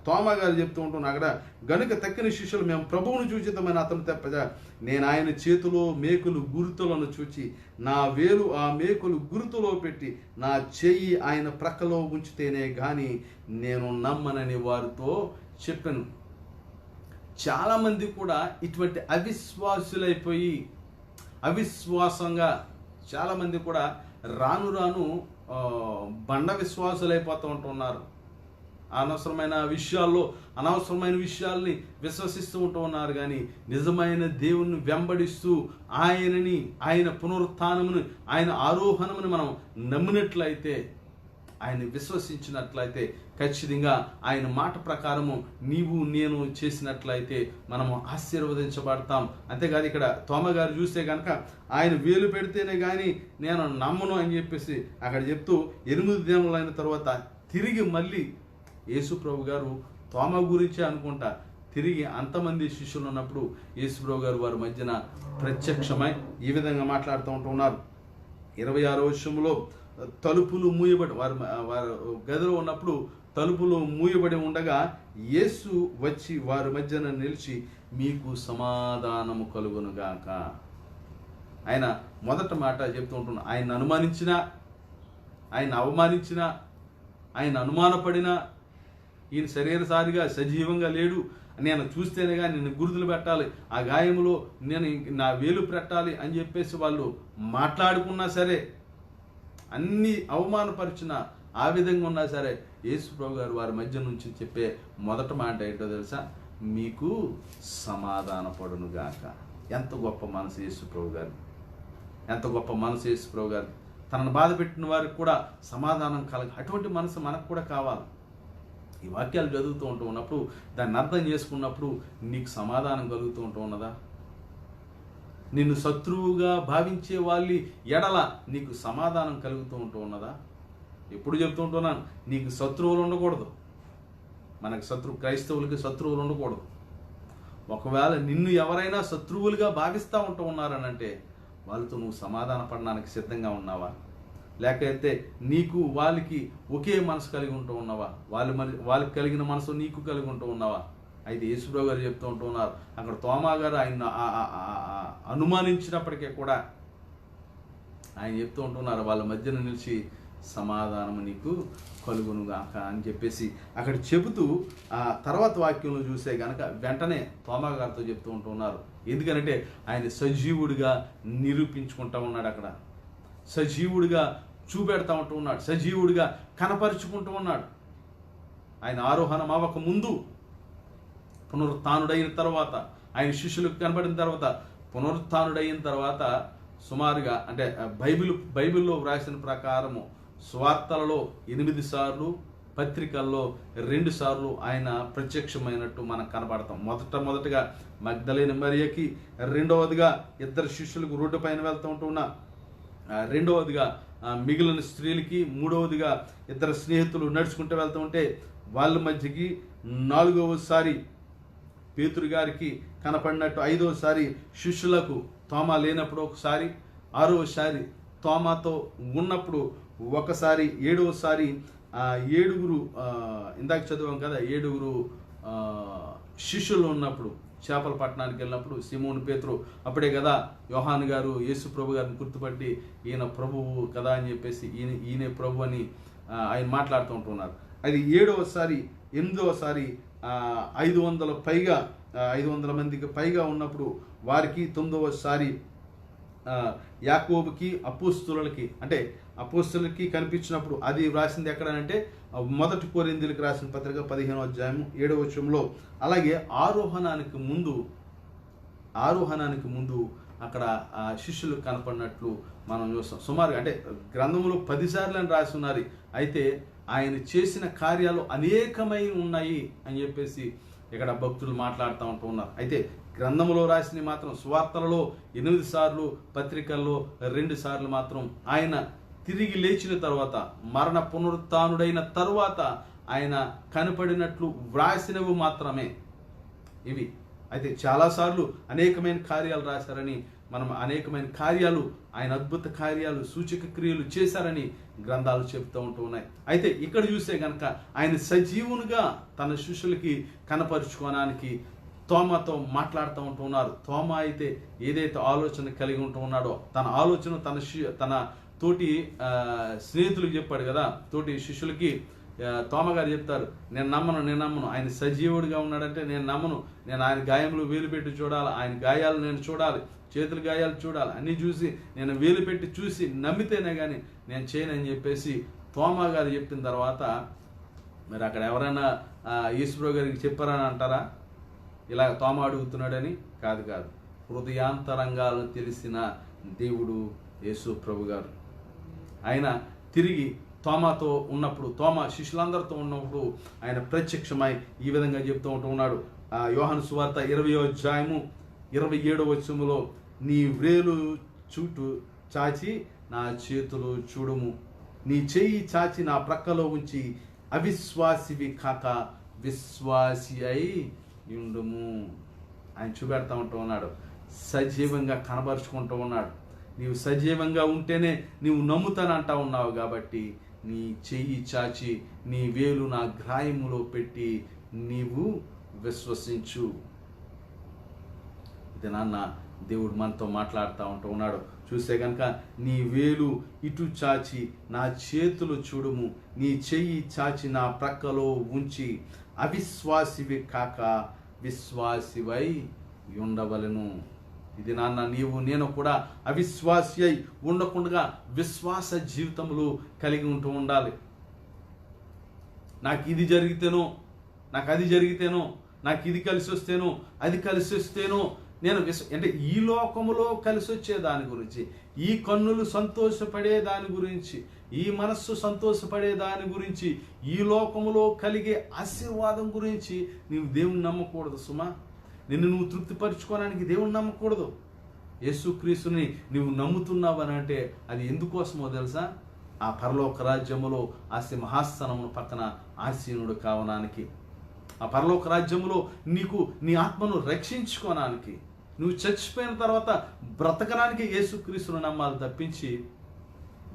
తోమా గారు చెప్తూ ఉంటున్నారు. అక్కడ గనుక తక్కిన శిష్యులు మేము ప్రభువును చూచితమని అతను తెప్పగా నేను ఆయన చేతిలో మేకులు గుర్తులను చూచి నా వేలు ఆ మేకులు గుర్తులో పెట్టి నా చెయ్యి ఆయన ప్రక్కలో ఉంచితేనే కానీ నేను నమ్మనని వారితో చెప్పాను. చాలామంది కూడా ఇటువంటి అవిశ్వాసులైపోయి అవిశ్వాసంగా చాలామంది కూడా రాను రాను బండ విశ్వాసులైపోతూ ఉంటున్నారు. అనవసరమైన విషయాల్ని విశ్వసిస్తూ ఉంటూ ఉన్నారు. కానీ నిజమైన దేవుణ్ణి వెంబడిస్తూ ఆయన పునరుత్థానమును ఆయన ఆరోహణమును మనం నమ్మినట్లయితే ఆయన విశ్వసించినట్లయితే ఖచ్చితంగా ఆయన మాట ప్రకారము నీవు నేను చేసినట్లయితే మనము ఆశీర్వదించబడతాం. అంతేకాదు ఇక్కడ తోమా గారు చూస్తే కనుక ఆయన వేలు పెడితేనే కానీ నేను నమ్మను అని చెప్పేసి అక్కడ చెప్తూ 8 దినములైన తర్వాత తిరిగి మళ్ళీ యేసు ప్రభు గారు తోమా గురించి అనుకుంటా తిరిగి అంతమంది శిష్యులు ఉన్నప్పుడు యేసు ప్రభు గారు వారి మధ్యన ప్రత్యక్షమై ఈ విధంగా మాట్లాడుతూ ఉంటున్నారు. 26వ వచనంలో తలుపులు మూయబడి వారు గదిలో ఉన్నప్పుడు తలుపులు మూయబడి ఉండగా యేసు వచ్చి వారి మధ్యన నిలిచి మీకు సమాధానము కలుగునుగాక. ఆయన మొదట మాట చెప్తూ ఉంటున్నా, ఆయన అనుమానించినా ఆయన అవమానించినా ఆయన అనుమానపడినా ఈయన శరీరసారిగా సజీవంగా లేడు, నేను చూస్తేనే కానీ నేను గుర్తులు పెట్టాలి, ఆ గాయములో నేను నా వేలు పెట్టాలి అని చెప్పేసి వాళ్ళు మాట్లాడుకున్నా సరే, అన్ని అవమానపరిచిన ఆ విధంగా ఉన్నా సరే యేసు ప్రభు గారు వారి మధ్య నుంచి చెప్పే మొదటి మాట ఏంటో తెలుసా? మీకు సమాధానపడును గాక. ఎంత గొప్ప మనసు యేసు ప్రభు గారు, ఎంత గొప్ప మనసు యేసు ప్రభు గారు. తనను బాధ పెట్టిన వారికి కూడా సమాధానం అటువంటి మనసు మనకు కూడా కావాలి. ఈ వాక్యాలు చదువుతూ ఉంటూ ఉన్నప్పుడు దాన్ని అర్థం చేసుకున్నప్పుడు నీకు సమాధానం కలుగుతూ ఉంటూ ఉన్నదా? నిన్ను శత్రువుగా భావించే వాళ్ళ ఎడల నీకు సమాధానం కలుగుతూ ఉంటూ ఉన్నదా? ఎప్పుడు చెప్తూ ఉంటున్నాను, నీకు శత్రువులు ఉండకూడదు. మనకు క్రైస్తవులకి శత్రువులు ఉండకూడదు. ఒకవేళ నిన్ను ఎవరైనా శత్రువులుగా భావిస్తూ ఉంటూ ఉన్నారనంటే వాళ్ళతో నువ్వు సమాధాన పడడానికి సిద్ధంగా ఉన్నావా? లేకపోతే నీకు వాళ్ళకి ఒకే మనసు కలిగి ఉంటూ ఉన్నావా? వాళ్ళకి కలిగిన మనసు నీకు కలిగి ఉంటూ ఉన్నావా? అయితే యేసుప్రభు గారు చెప్తూ ఉంటూ ఉన్నారు, అక్కడ తోమా గారు ఆయన అనుమానించినప్పటికీ కూడా ఆయన చెప్తూ ఉంటున్నారు వాళ్ళ మధ్యన నిలిచి సమాధానము నీకు కలుగునుగాక అని చెప్పేసి అక్కడ చెబుతూ ఆ తర్వాత వాక్యంలో చూస్తే గనక వెంటనే తోమా గారితో చెప్తూ ఉంటున్నారు. ఎందుకనంటే ఆయన సజీవుడిగా నిరూపించుకుంటా ఉన్నాడు, అక్కడ సజీవుడిగా చూపెడతా ఉంటూ ఉన్నాడు, సజీవుడిగా కనపరుచుకుంటూ ఉన్నాడు. ఆయన ఆరోహణం అవ్వక ముందు, పునరుత్థానుడైన తర్వాత, ఆయన శిష్యులకు కనబడిన తర్వాత, పునరుత్థానుడైన తర్వాత సుమారుగా అంటే బైబిల్లో వ్రాసిన ప్రకారము స్వార్థలలో 8 సార్లు, పత్రికల్లో 2 సార్లు ఆయన ప్రత్యక్షమైనట్టు మనకు కనబడతాం. మొదటగా మగ్దలేని మరియకి, రెండవదిగా 2 శిష్యులకు రోడ్డు పైన వెళ్తూ ఉంటున్నా, రెండవదిగా మిగిలిన స్త్రీలకి, మూడవదిగా 2 స్నేహితులు నడుచుకుంటూ వెళ్తూ ఉంటే వాళ్ళ మధ్యకి, 4వసారి పేతురు గారికి కనపడినట్టు, 5వసారి శిష్యులకు తోమా లేనప్పుడు ఒకసారి, 6వసారి తోమాతో ఉన్నప్పుడు ఒకసారి, 7వసారి 7 ఇందాక చదివాం కదా, 7 శిష్యులు ఉన్నప్పుడు చేపల పట్టణానికి వెళ్ళినప్పుడు సిమోను పేతురు అప్పుడే కదా యోహాను గారు యేసు ప్రభు గారిని గుర్తుపట్టి ఈయన ప్రభువు కదా అని చెప్పేసి ఈయనే ప్రభు అని ఆయన మాట్లాడుతూ ఉంటున్నారు. అది 7వసారి, 8వసారి 500 మందికి పైగా ఉన్నప్పుడు వారికి, 9వసారి యాకోబుకి, అపోస్తులకి, అంటే అపోస్తులకి కనిపించినప్పుడు, అది వ్రాసింది ఎక్కడనంటే 1 కొరింథీయులకు రాసిన పత్రిక 15వ అధ్యాయం 7వ వచనంలో. అలాగే ఆరోహణానికి ముందు అక్కడ శిష్యులు కనపడినట్లు మనం చూస్తాం. సుమారుగా అంటే గ్రంథంలో 10 సార్లు అని రాసి ఉన్నారు, అయితే ఆయన చేసిన కార్యాలు అనేకమై ఉన్నాయి అని చెప్పేసి ఇక్కడ భక్తులు మాట్లాడుతూ ఉంటూ ఉన్నారు. అయితే గ్రంథంలో రాసినవి మాత్రం సువార్తలలో 8 సార్లు, పత్రికల్లో 2 సార్లు మాత్రం ఆయన తిరిగి లేచిన తర్వాత, మరణ పునరుత్థానుడైన తరువాత ఆయన కనపడినట్లు వ్రాసినవి మాత్రమే ఇవి. అయితే చాలాసార్లు అనేకమైన కార్యాలు రాశారని, మనం అనేకమైన కార్యాలు, ఆయన అద్భుత కార్యాలు, సూచక క్రియలు చేశారని గ్రంథాలు చెప్తూ ఉంటూ ఉన్నాయి. అయితే ఇక్కడ చూస్తే కనుక ఆయన సజీవునిగా తన శిష్యులకి కనపరుచుకోవడానికి తోమాతో మాట్లాడుతూ ఉంటూ ఉన్నారు. తోమా అయితే ఏదైతే ఆలోచన కలిగి ఉంటూ ఉన్నాడో, తన ఆలోచన తన తోటి స్నేహితులకు చెప్పాడు కదా, తోటి శిష్యులకి తోమా గారు చెప్తారు, నేను నమ్మను, ఆయన సజీవుడిగా ఉన్నాడంటే నేను నమ్మను, నేను ఆయన గాయములు వేలు పెట్టి చూడాలి, ఆయన గాయాలు నేను చూడాలి, చేతుల గాయాలు చూడాలి, అన్నీ చూసి నేను వేలు పెట్టి చూసి నమ్మితేనే కానీ నేను చేయనని చెప్పేసి తోమా గారు చెప్పిన తర్వాత, మరి అక్కడ ఎవరైనా ఈశ్వరు గారికి చెప్పారని అంటారా? ఇలా తోమా అడుగుతున్నాడని కాదు, హృదయాంతరంగాలను తెలిసిన దేవుడు యేసు ప్రభు గారు. ఆయన తిరిగి తోమాతో ఉన్నప్పుడు, తోమా శిష్యులందరితో ఉన్నప్పుడు ఆయన ప్రత్యక్షమై ఈ విధంగా చెప్తూ ఉంటున్నాడు. యోహాను సువార్త 20వ అధ్యాయము 27వ వచనములో, నీ వ్రేలు చూటు చాచి నా చేతులు చూడుము, నీ చెయ్యి చాచి నా ప్రక్కలో ఉంచి అవిశ్వాసివి కాక విశ్వాసి అయి ఉండుము. ఆయన చూపెడతా ఉంటూ ఉన్నాడు, సజీవంగా కనబరుచుకుంటూ ఉన్నాడు. నీవు సజీవంగా ఉంటేనే నీవు నమ్ముతానంటా ఉన్నావు కాబట్టి నీ చెయ్యి చాచి నీ వేలు నా గ్రాయములో పెట్టి నీవు విశ్వసించు. ఇది నాన్న దేవుడు మనతో మాట్లాడుతూ ఉంటూ ఉన్నాడు. చూస్తే కనుక నీ వేలు ఇటు చాచి నా చేతులు చూడుము, నీ చెయ్యి చాచి నా ప్రక్కలో ఉంచి అవిశ్వాసివి కాక విశ్వాసివై ఉండవలెను. ఇది నాన్న నేను కూడా అవిశ్వాసి అయి ఉండకుండా విశ్వాస జీవితములు కలిగి ఉంటూ ఉండాలి. నాకు ఇది జరిగితేనో, నాకు అది జరిగితేనో, నాకు ఇది కలిసి వస్తేనో, అది కలిసి వస్తేనో, నేను అంటే ఈ లోకములో కలిసి వచ్చే దాని గురించి, ఈ కన్నులు సంతోషపడే దాని గురించి, ఈ మనస్సు సంతోషపడే దాని గురించి, ఈ లోకములో కలిగే ఆశీర్వాదం గురించి నీవు దేవుని నమ్మకూడదు సుమా. నిన్ను నువ్వు తృప్తిపరచుకోవడానికి దేవుని నమ్మకూడదు. యేసుక్రీస్తుని నువ్వు నమ్ముతున్నావని అంటే అది ఎందుకోసమో తెలుసా? ఆ పరలోక రాజ్యములో ఆ సింహాసనమును పక్కన ఆసీనుడు కావడానికి, ఆ పరలోక రాజ్యములో నీకు నీ ఆత్మను రక్షించుకోవడానికి, నువ్వు చచ్చిపోయిన తర్వాత బ్రతకడానికి యేసుక్రీస్తును నమ్మాలి తప్పించి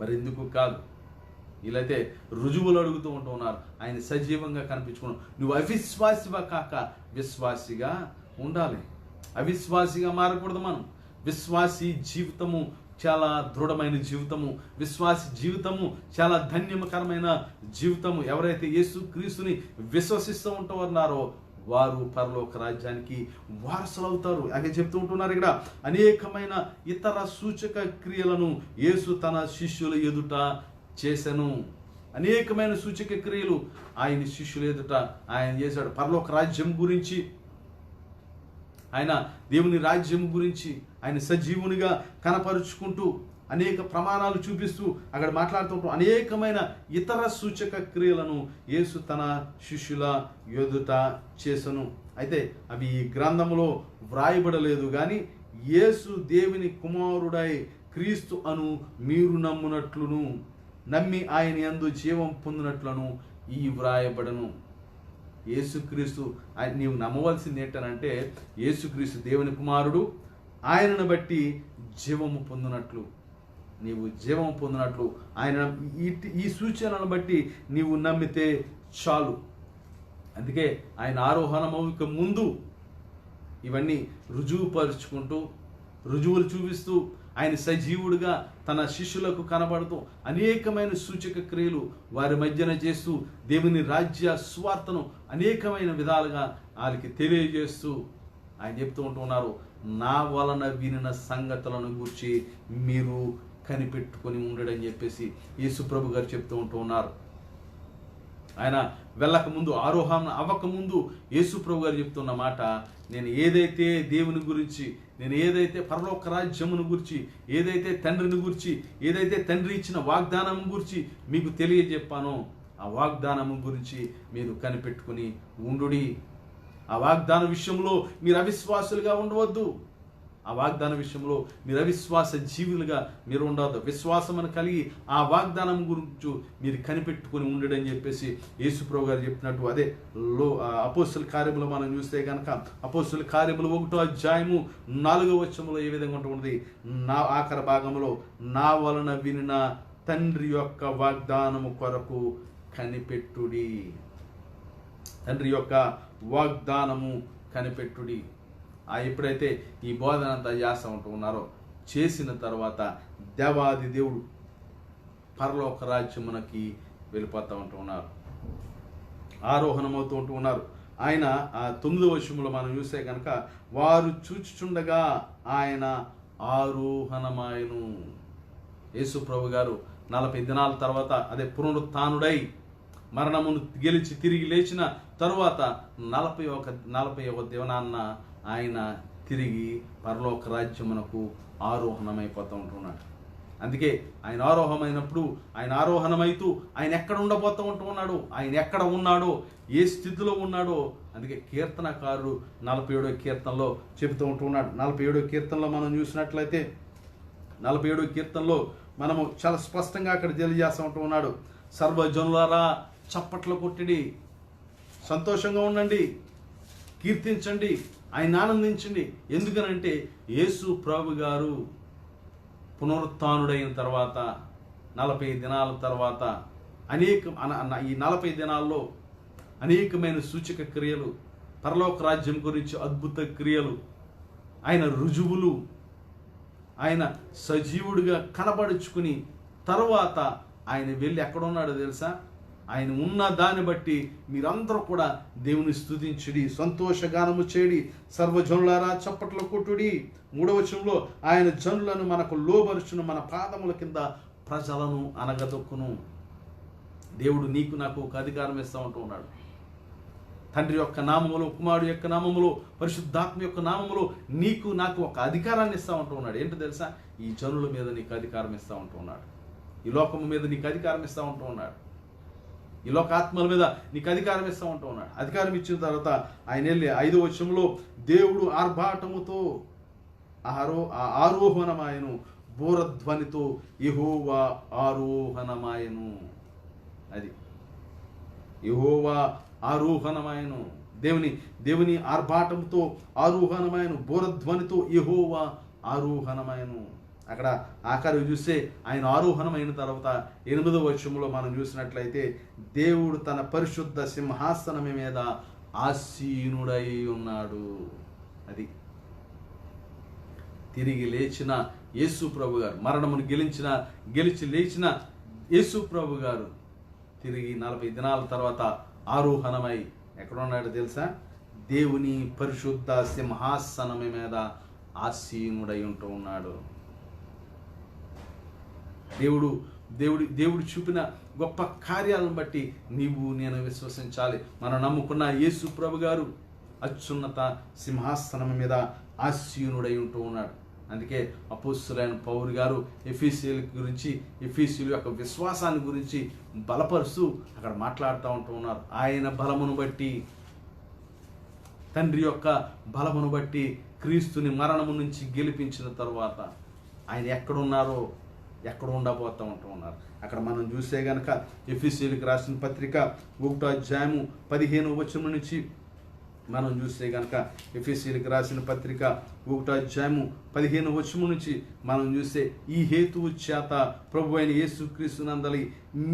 మరెందుకు కాదు. వీళ్ళైతే రుజువులు అడుగుతూ ఉంటూ ఉన్నారు. ఆయన సజీవంగా కనిపించుకున్నావు. నువ్వు అవిశ్వాసిగా కాక విశ్వాసిగా ఉండాలి. అవిశ్వాసిగా మారకూడదు. మనం విశ్వాసి జీవితము చాలా దృఢమైన జీవితము, విశ్వాస జీవితము చాలా ధన్యకరమైన జీవితము. ఎవరైతే యేసుక్రీస్తుని విశ్వసిస్తూ ఉంటున్నారో వారు పరలోక రాజ్యానికి వారసులు అవుతారు. అలాగే చెప్తూ ఉంటున్నారు ఇక్కడ, అనేకమైన ఇతర సూచక క్రియలను యేసు తన శిష్యుల ఎదుట చేసెను. అనేకమైన సూచక క్రియలు ఆయన శిష్యుల ఎదుట ఆయన చేశాడు. పరలోక రాజ్యం గురించి, ఆయన దేవుని రాజ్యం గురించి ఆయన సజీవునిగా కనపరుచుకుంటూ అనేక ప్రమాణాలు చూపిస్తూ అక్కడ మాట్లాడుతుంటూ అనేకమైన ఇతర సూచక క్రియలను యేసు తన శిష్యుల ఎదుట చేసెను. అయితే అవి ఈ గ్రంథంలో వ్రాయబడలేదు, కానీ యేసు దేవుని కుమారుడై క్రీస్తు అను మీరు నమ్మునట్లును, నమ్మి ఆయన యందు జీవం పొందినట్లను ఈ వ్రాయబడను. యేసుక్రీస్తు నీవు నమ్మవలసింది ఏంటనంటే, యేసుక్రీస్తు దేవుని కుమారుడు, ఆయనను బట్టి జీవము పొందినట్లు, నీవు జీవము పొందినట్లు ఆయన ఈ సూచనలను బట్టి నీవు నమ్మితే చాలు. అందుకే ఆయన ఆరోహణమవుక ముందు ఇవన్నీ రుజువుపరుచుకుంటూ, రుజువులు చూపిస్తూ, ఆయన సజీవుడిగా తన శిష్యులకు కనబడుతూ అనేకమైన సూచక క్రియలు వారి మధ్యన చేస్తూ దేవుని రాజ్య సువార్తను అనేకమైన విధాలుగా వాళ్ళకి తెలియజేస్తూ ఆయన చెప్తూ ఉంటున్నారు, నా వలన వినిన సంగతులను గురించి మీరు కనిపెట్టుకొని ఉండడని చెప్పేసి యేసు ప్రభు గారు చెప్తూ ఉన్నారు. ఆయన వెళ్ళక ముందు, ఆరోహణ అవ్వక ముందు యేసు ప్రభు గారు చెప్తున్న మాట, నేను ఏదైతే దేవుని గురించి, నేను ఏదైతే పరలోక రాజ్యమును గురించి, ఏదైతే తండ్రిని గురించి, ఏదైతే తండ్రి ఇచ్చిన వాగ్దానం గురించి మీకు తెలియజెప్పానో ఆ వాగ్దానము గురించి మీరు కనిపెట్టుకుని ఉండుడి. ఆ వాగ్దాన విషయంలో మీరు అవిశ్వాసులుగా ఉండవద్దు. ఆ వాగ్దాన విషయంలో మీరు అవిశ్వాస జీవులుగా మీరు ఉండవద్దు. విశ్వాసమును కలిగి ఆ వాగ్దానం గురించి మీరు కనిపెట్టుకుని ఉండడని చెప్పేసి యేసుప్రభు గారు చెప్పినట్టు అదే అపోస్తుల కార్యములు మనం చూస్తే కనుక అపోస్తుల కార్యములు 1వ అధ్యాయము 4వ వచనములో ఏ విధంగా ఉంటుంది, నా ఆఖరి భాగంలో, నా వలన వినిన తండ్రి యొక్క వాగ్దానము కొరకు కనిపెట్టుడి. తండ్రి యొక్క వాగ్దానము కనిపెట్టుడి. ఎప్పుడైతే ఈ బోధన అంతా చేస్తూ ఉంటున్నారో, చేసిన తర్వాత దేవాది దేవుడు పరలోక రాజ్యమునకి వెళ్ళిపోతూ ఉంటున్నారు, ఆరోహణమవుతూ ఉంటున్నారు. ఆయన 9వ వచనములో మనం చూస్తే కనుక, వారు చూచుచుండగా ఆయన ఆరోహణమాయను. యేసు ప్రభు గారు 40 దినాల తర్వాత, అదే పునరుత్థానుడై మరణమును గెలిచి తిరిగి లేచిన తరువాత 41వ దినాన్న ఆయన తిరిగి పరలోక రాజ్యమునకు ఆరోహణమైపోతూ ఉంటున్నాడు. అందుకే ఆయన ఆరోహణమైనప్పుడు, ఆయన ఆరోహణమైతూ ఆయన ఎక్కడ ఉండబోతూ ఉంటున్నాడు, ఆయన ఎక్కడ ఉన్నాడో, ఏ స్థితిలో ఉన్నాడో, అందుకే కీర్తనకారుడు 47వ కీర్తనలో చెబుతూ ఉంటున్నాడు. 47వ కీర్తనలో మనం చూసినట్లయితే, 47వ కీర్తనలో మనము చాలా స్పష్టంగా అక్కడ తెలియజేస్తూ ఉంటున్నాడు, సర్వజనులారా చప్పట్లు కొట్టిడి, సంతోషంగా ఉండండి, కీర్తించండి, ఆయన ఆనందించండి. ఎందుకనంటే యేసు ప్రభు గారు పునరుత్థానుడైన తర్వాత 40 దినాల తర్వాత ఈ 40 దినాల్లో అనేకమైన సూచక క్రియలు, పరలోక రాజ్యం గురించి అద్భుత క్రియలు, ఆయన రుజువులు, ఆయన సజీవుడిగా కనబడుచుకుని తర్వాత ఆయన వెళ్ళి ఎక్కడున్నాడో తెలుసా, ఆయన ఉన్న దాన్ని బట్టి మీరందరూ కూడా దేవుని స్తుతించుడి, సంతోషగానము చేయడి, సర్వజనులారా చప్పట్లు కొట్టుడి. 3వ వచనంలో, ఆయన జనులను మనకు లోబరుచును, మన పాదముల కింద ప్రజలను అనగదొక్కును. దేవుడు నీకు నాకు ఒక అధికారం ఇస్తూ ఉంటూ ఉన్నాడు. తండ్రి యొక్క నామములో, కుమారుడు యొక్క నామములో, పరిశుద్ధాత్మ యొక్క నామములో నీకు నాకు ఒక అధికారాన్ని ఇస్తూ ఉంటూ ఉన్నాడు. ఏంటో తెలుసా, ఈ జనుల మీద నీకు అధికారం ఇస్తూ ఉంటూ ఉన్నాడు, ఈ లోకము మీద నీకు అధికారం ఇస్తూ ఉంటూ ఉన్నాడు, ఈ లోక ఆత్మల మీద నీకు అధికారం ఇస్తూ ఉంటూ ఉన్నాడు. అధికారం ఇచ్చిన తర్వాత ఆయన వెళ్ళి 5వ వచనంలో, దేవుడు ఆర్భాటముతో ఆరోహణమాయను, బూరధ్వనితో యెహోవా ఆరోహణమాయను. అది యెహోవా ఆరోహణమాయను, దేవుని ఆర్భాటంతో ఆరోహణమాయను, బూరధ్వనితో యెహోవా ఆరోహణమాయను. అక్కడ ఆఖరి చూస్తే ఆయన ఆరోహణమైన తర్వాత 8వ వచనంలో మనం చూసినట్లయితే, దేవుడు తన పరిశుద్ధ సింహాసనం మీద ఆసీనుడై ఉన్నాడు. అది తిరిగి లేచిన యేసు ప్రభు గారు, మరణమును గెలిచి లేచిన యేసు ప్రభు గారు తిరిగి 40 దినాల తర్వాత ఆరోహణమై ఎక్కడున్నాడో తెలుసా? దేవుని పరిశుద్ధ సింహాసనం మీద ఆసీనుడై ఉంటూ ఉన్నాడు. దేవుడు చూపిన గొప్ప కార్యాలను బట్టి నీవు నేను విశ్వసించాలి. మనం నమ్ముకున్న యేసు ప్రభు గారు అత్యున్నత సింహాసనం మీద ఆసీనుడై ఉంటూ ఉన్నాడు. అందుకే అపోస్తలుడైన పౌలు గారు ఎఫెసీయుల యొక్క విశ్వాసాన్ని గురించి బలపరుస్తూ అక్కడ మాట్లాడుతూ ఉంటూ ఉన్నారు. ఆయన బలమును బట్టి, తండ్రి యొక్క బలమును బట్టి క్రీస్తుని మరణము నుంచి గెలిపించిన తర్వాత ఆయన ఎక్కడ ఉండబోతూ ఉంటూ ఉన్నారు. అక్కడ మనం చూస్తే గనక ఎఫెసీయులకు రాసిన పత్రిక 1వ అధ్యాయము 15వ వచనం నుంచి మనం చూస్తే గనక ఎఫెసీయులకు రాసిన పత్రిక 1వ అధ్యాయము 15వ వచనం నుంచి మనం చూస్తే, ఈ హేతువు చేత ప్రభు అయిన యేసుక్రీస్తునందలి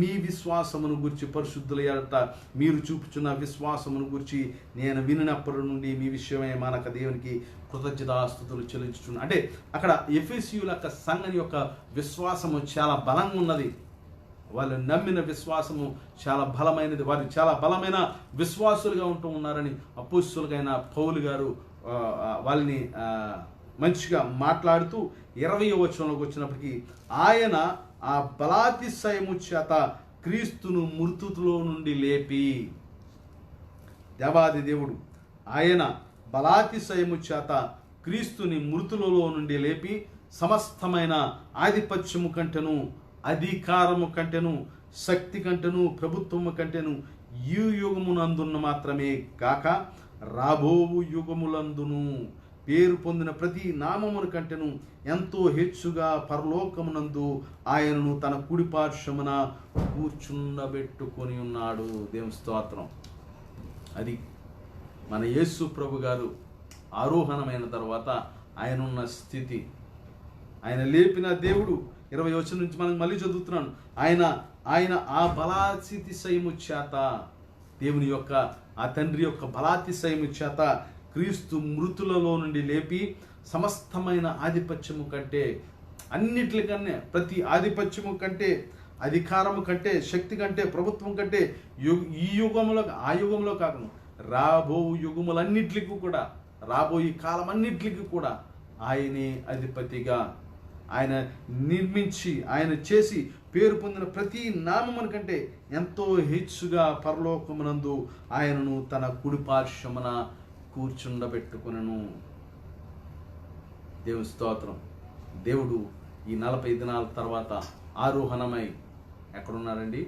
మీ విశ్వాసమును గురించి పరిశుద్ధులయ్యారట, మీరు చూపుచున్న విశ్వాసమును గురించి నేను వినినప్పటి నుండి మీ విషయమే మానక దేవునికి కృతజ్ఞతాస్తుతులు చెల్లించుచున్నాను. అంటే అక్కడ ఎఫెసీయుల యొక్క సంఘం యొక్క విశ్వాసము చాలా బలంగా ఉన్నది. వాళ్ళు నమ్మిన విశ్వాసము చాలా బలమైనది. వారు చాలా బలమైన విశ్వాసులుగా ఉంటూ ఉన్నారని అపోస్తలుడైన పౌలు గారు వాళ్ళని మంచిగా మాట్లాడుతూ 20వ వచనంలోకి వచ్చినప్పటికీ, ఆయన ఆ బలాతిశయము చేత క్రీస్తును మృతులలో నుండి లేపి, దేవాది దేవుడు ఆయన బలాతిశయము చేత క్రీస్తుని మృతులలో నుండి లేపి సమస్తమైన ఆధిపత్యము కంటెను, అధికారము కంటెను, శక్తి కంటెను, ప్రభుత్వము కంటెను ఈ యుగమునందున్న మాత్రమే కాక రాబోవు యుగములందును పేరు పొందిన ప్రతి నామమును కంటెను ఎంతో హెచ్చుగా పరలోకమునందు ఆయనను తన కుడి పార్శ్వమున కూర్చుండబెట్టుకొని ఉన్నాడు. దేవుని స్తోత్రం. అది మన యేసు ప్రభు గారు ఆరోహణమైన తర్వాత ఆయనున్న స్థితి, ఆయన లేపిన దేవుడు. 20వ వచనం నుంచి మనం మళ్ళీ చదువుతున్నాను. ఆయన ఆ బలాతిశయము చేత, దేవుని యొక్క ఆ తండ్రి యొక్క బలాతిశయము చేత క్రీస్తు మృతులలో నుండి లేపి సమస్తమైన ఆధిపత్యము కంటే, అన్నిటికన్నా ప్రతి ఆధిపత్యము కంటే, అధికారము కంటే, శక్తి కంటే, ప్రభుత్వం కంటే ఈ యుగంలో ఆ యుగంలో కాకుండా రాబో యుగములన్నిటికీ కూడా, రాబోయే కాలం అన్నిటికీ కూడా ఆయనే అధిపతిగా, ఆయన నిర్మించి ఆయన చేసి పేరు పొందిన ప్రతి నామమున కంటే ఎంతో హెచ్చుగా పరలోకమునందు ఆయనను తన కుడి పార్శ్వమున కూర్చుండబెట్టుకొనెను. దేవుని స్తోత్రం. దేవుడు ఈ 40 దినాల తర్వాత ఆరోహణమై ఎక్కడున్నారండి?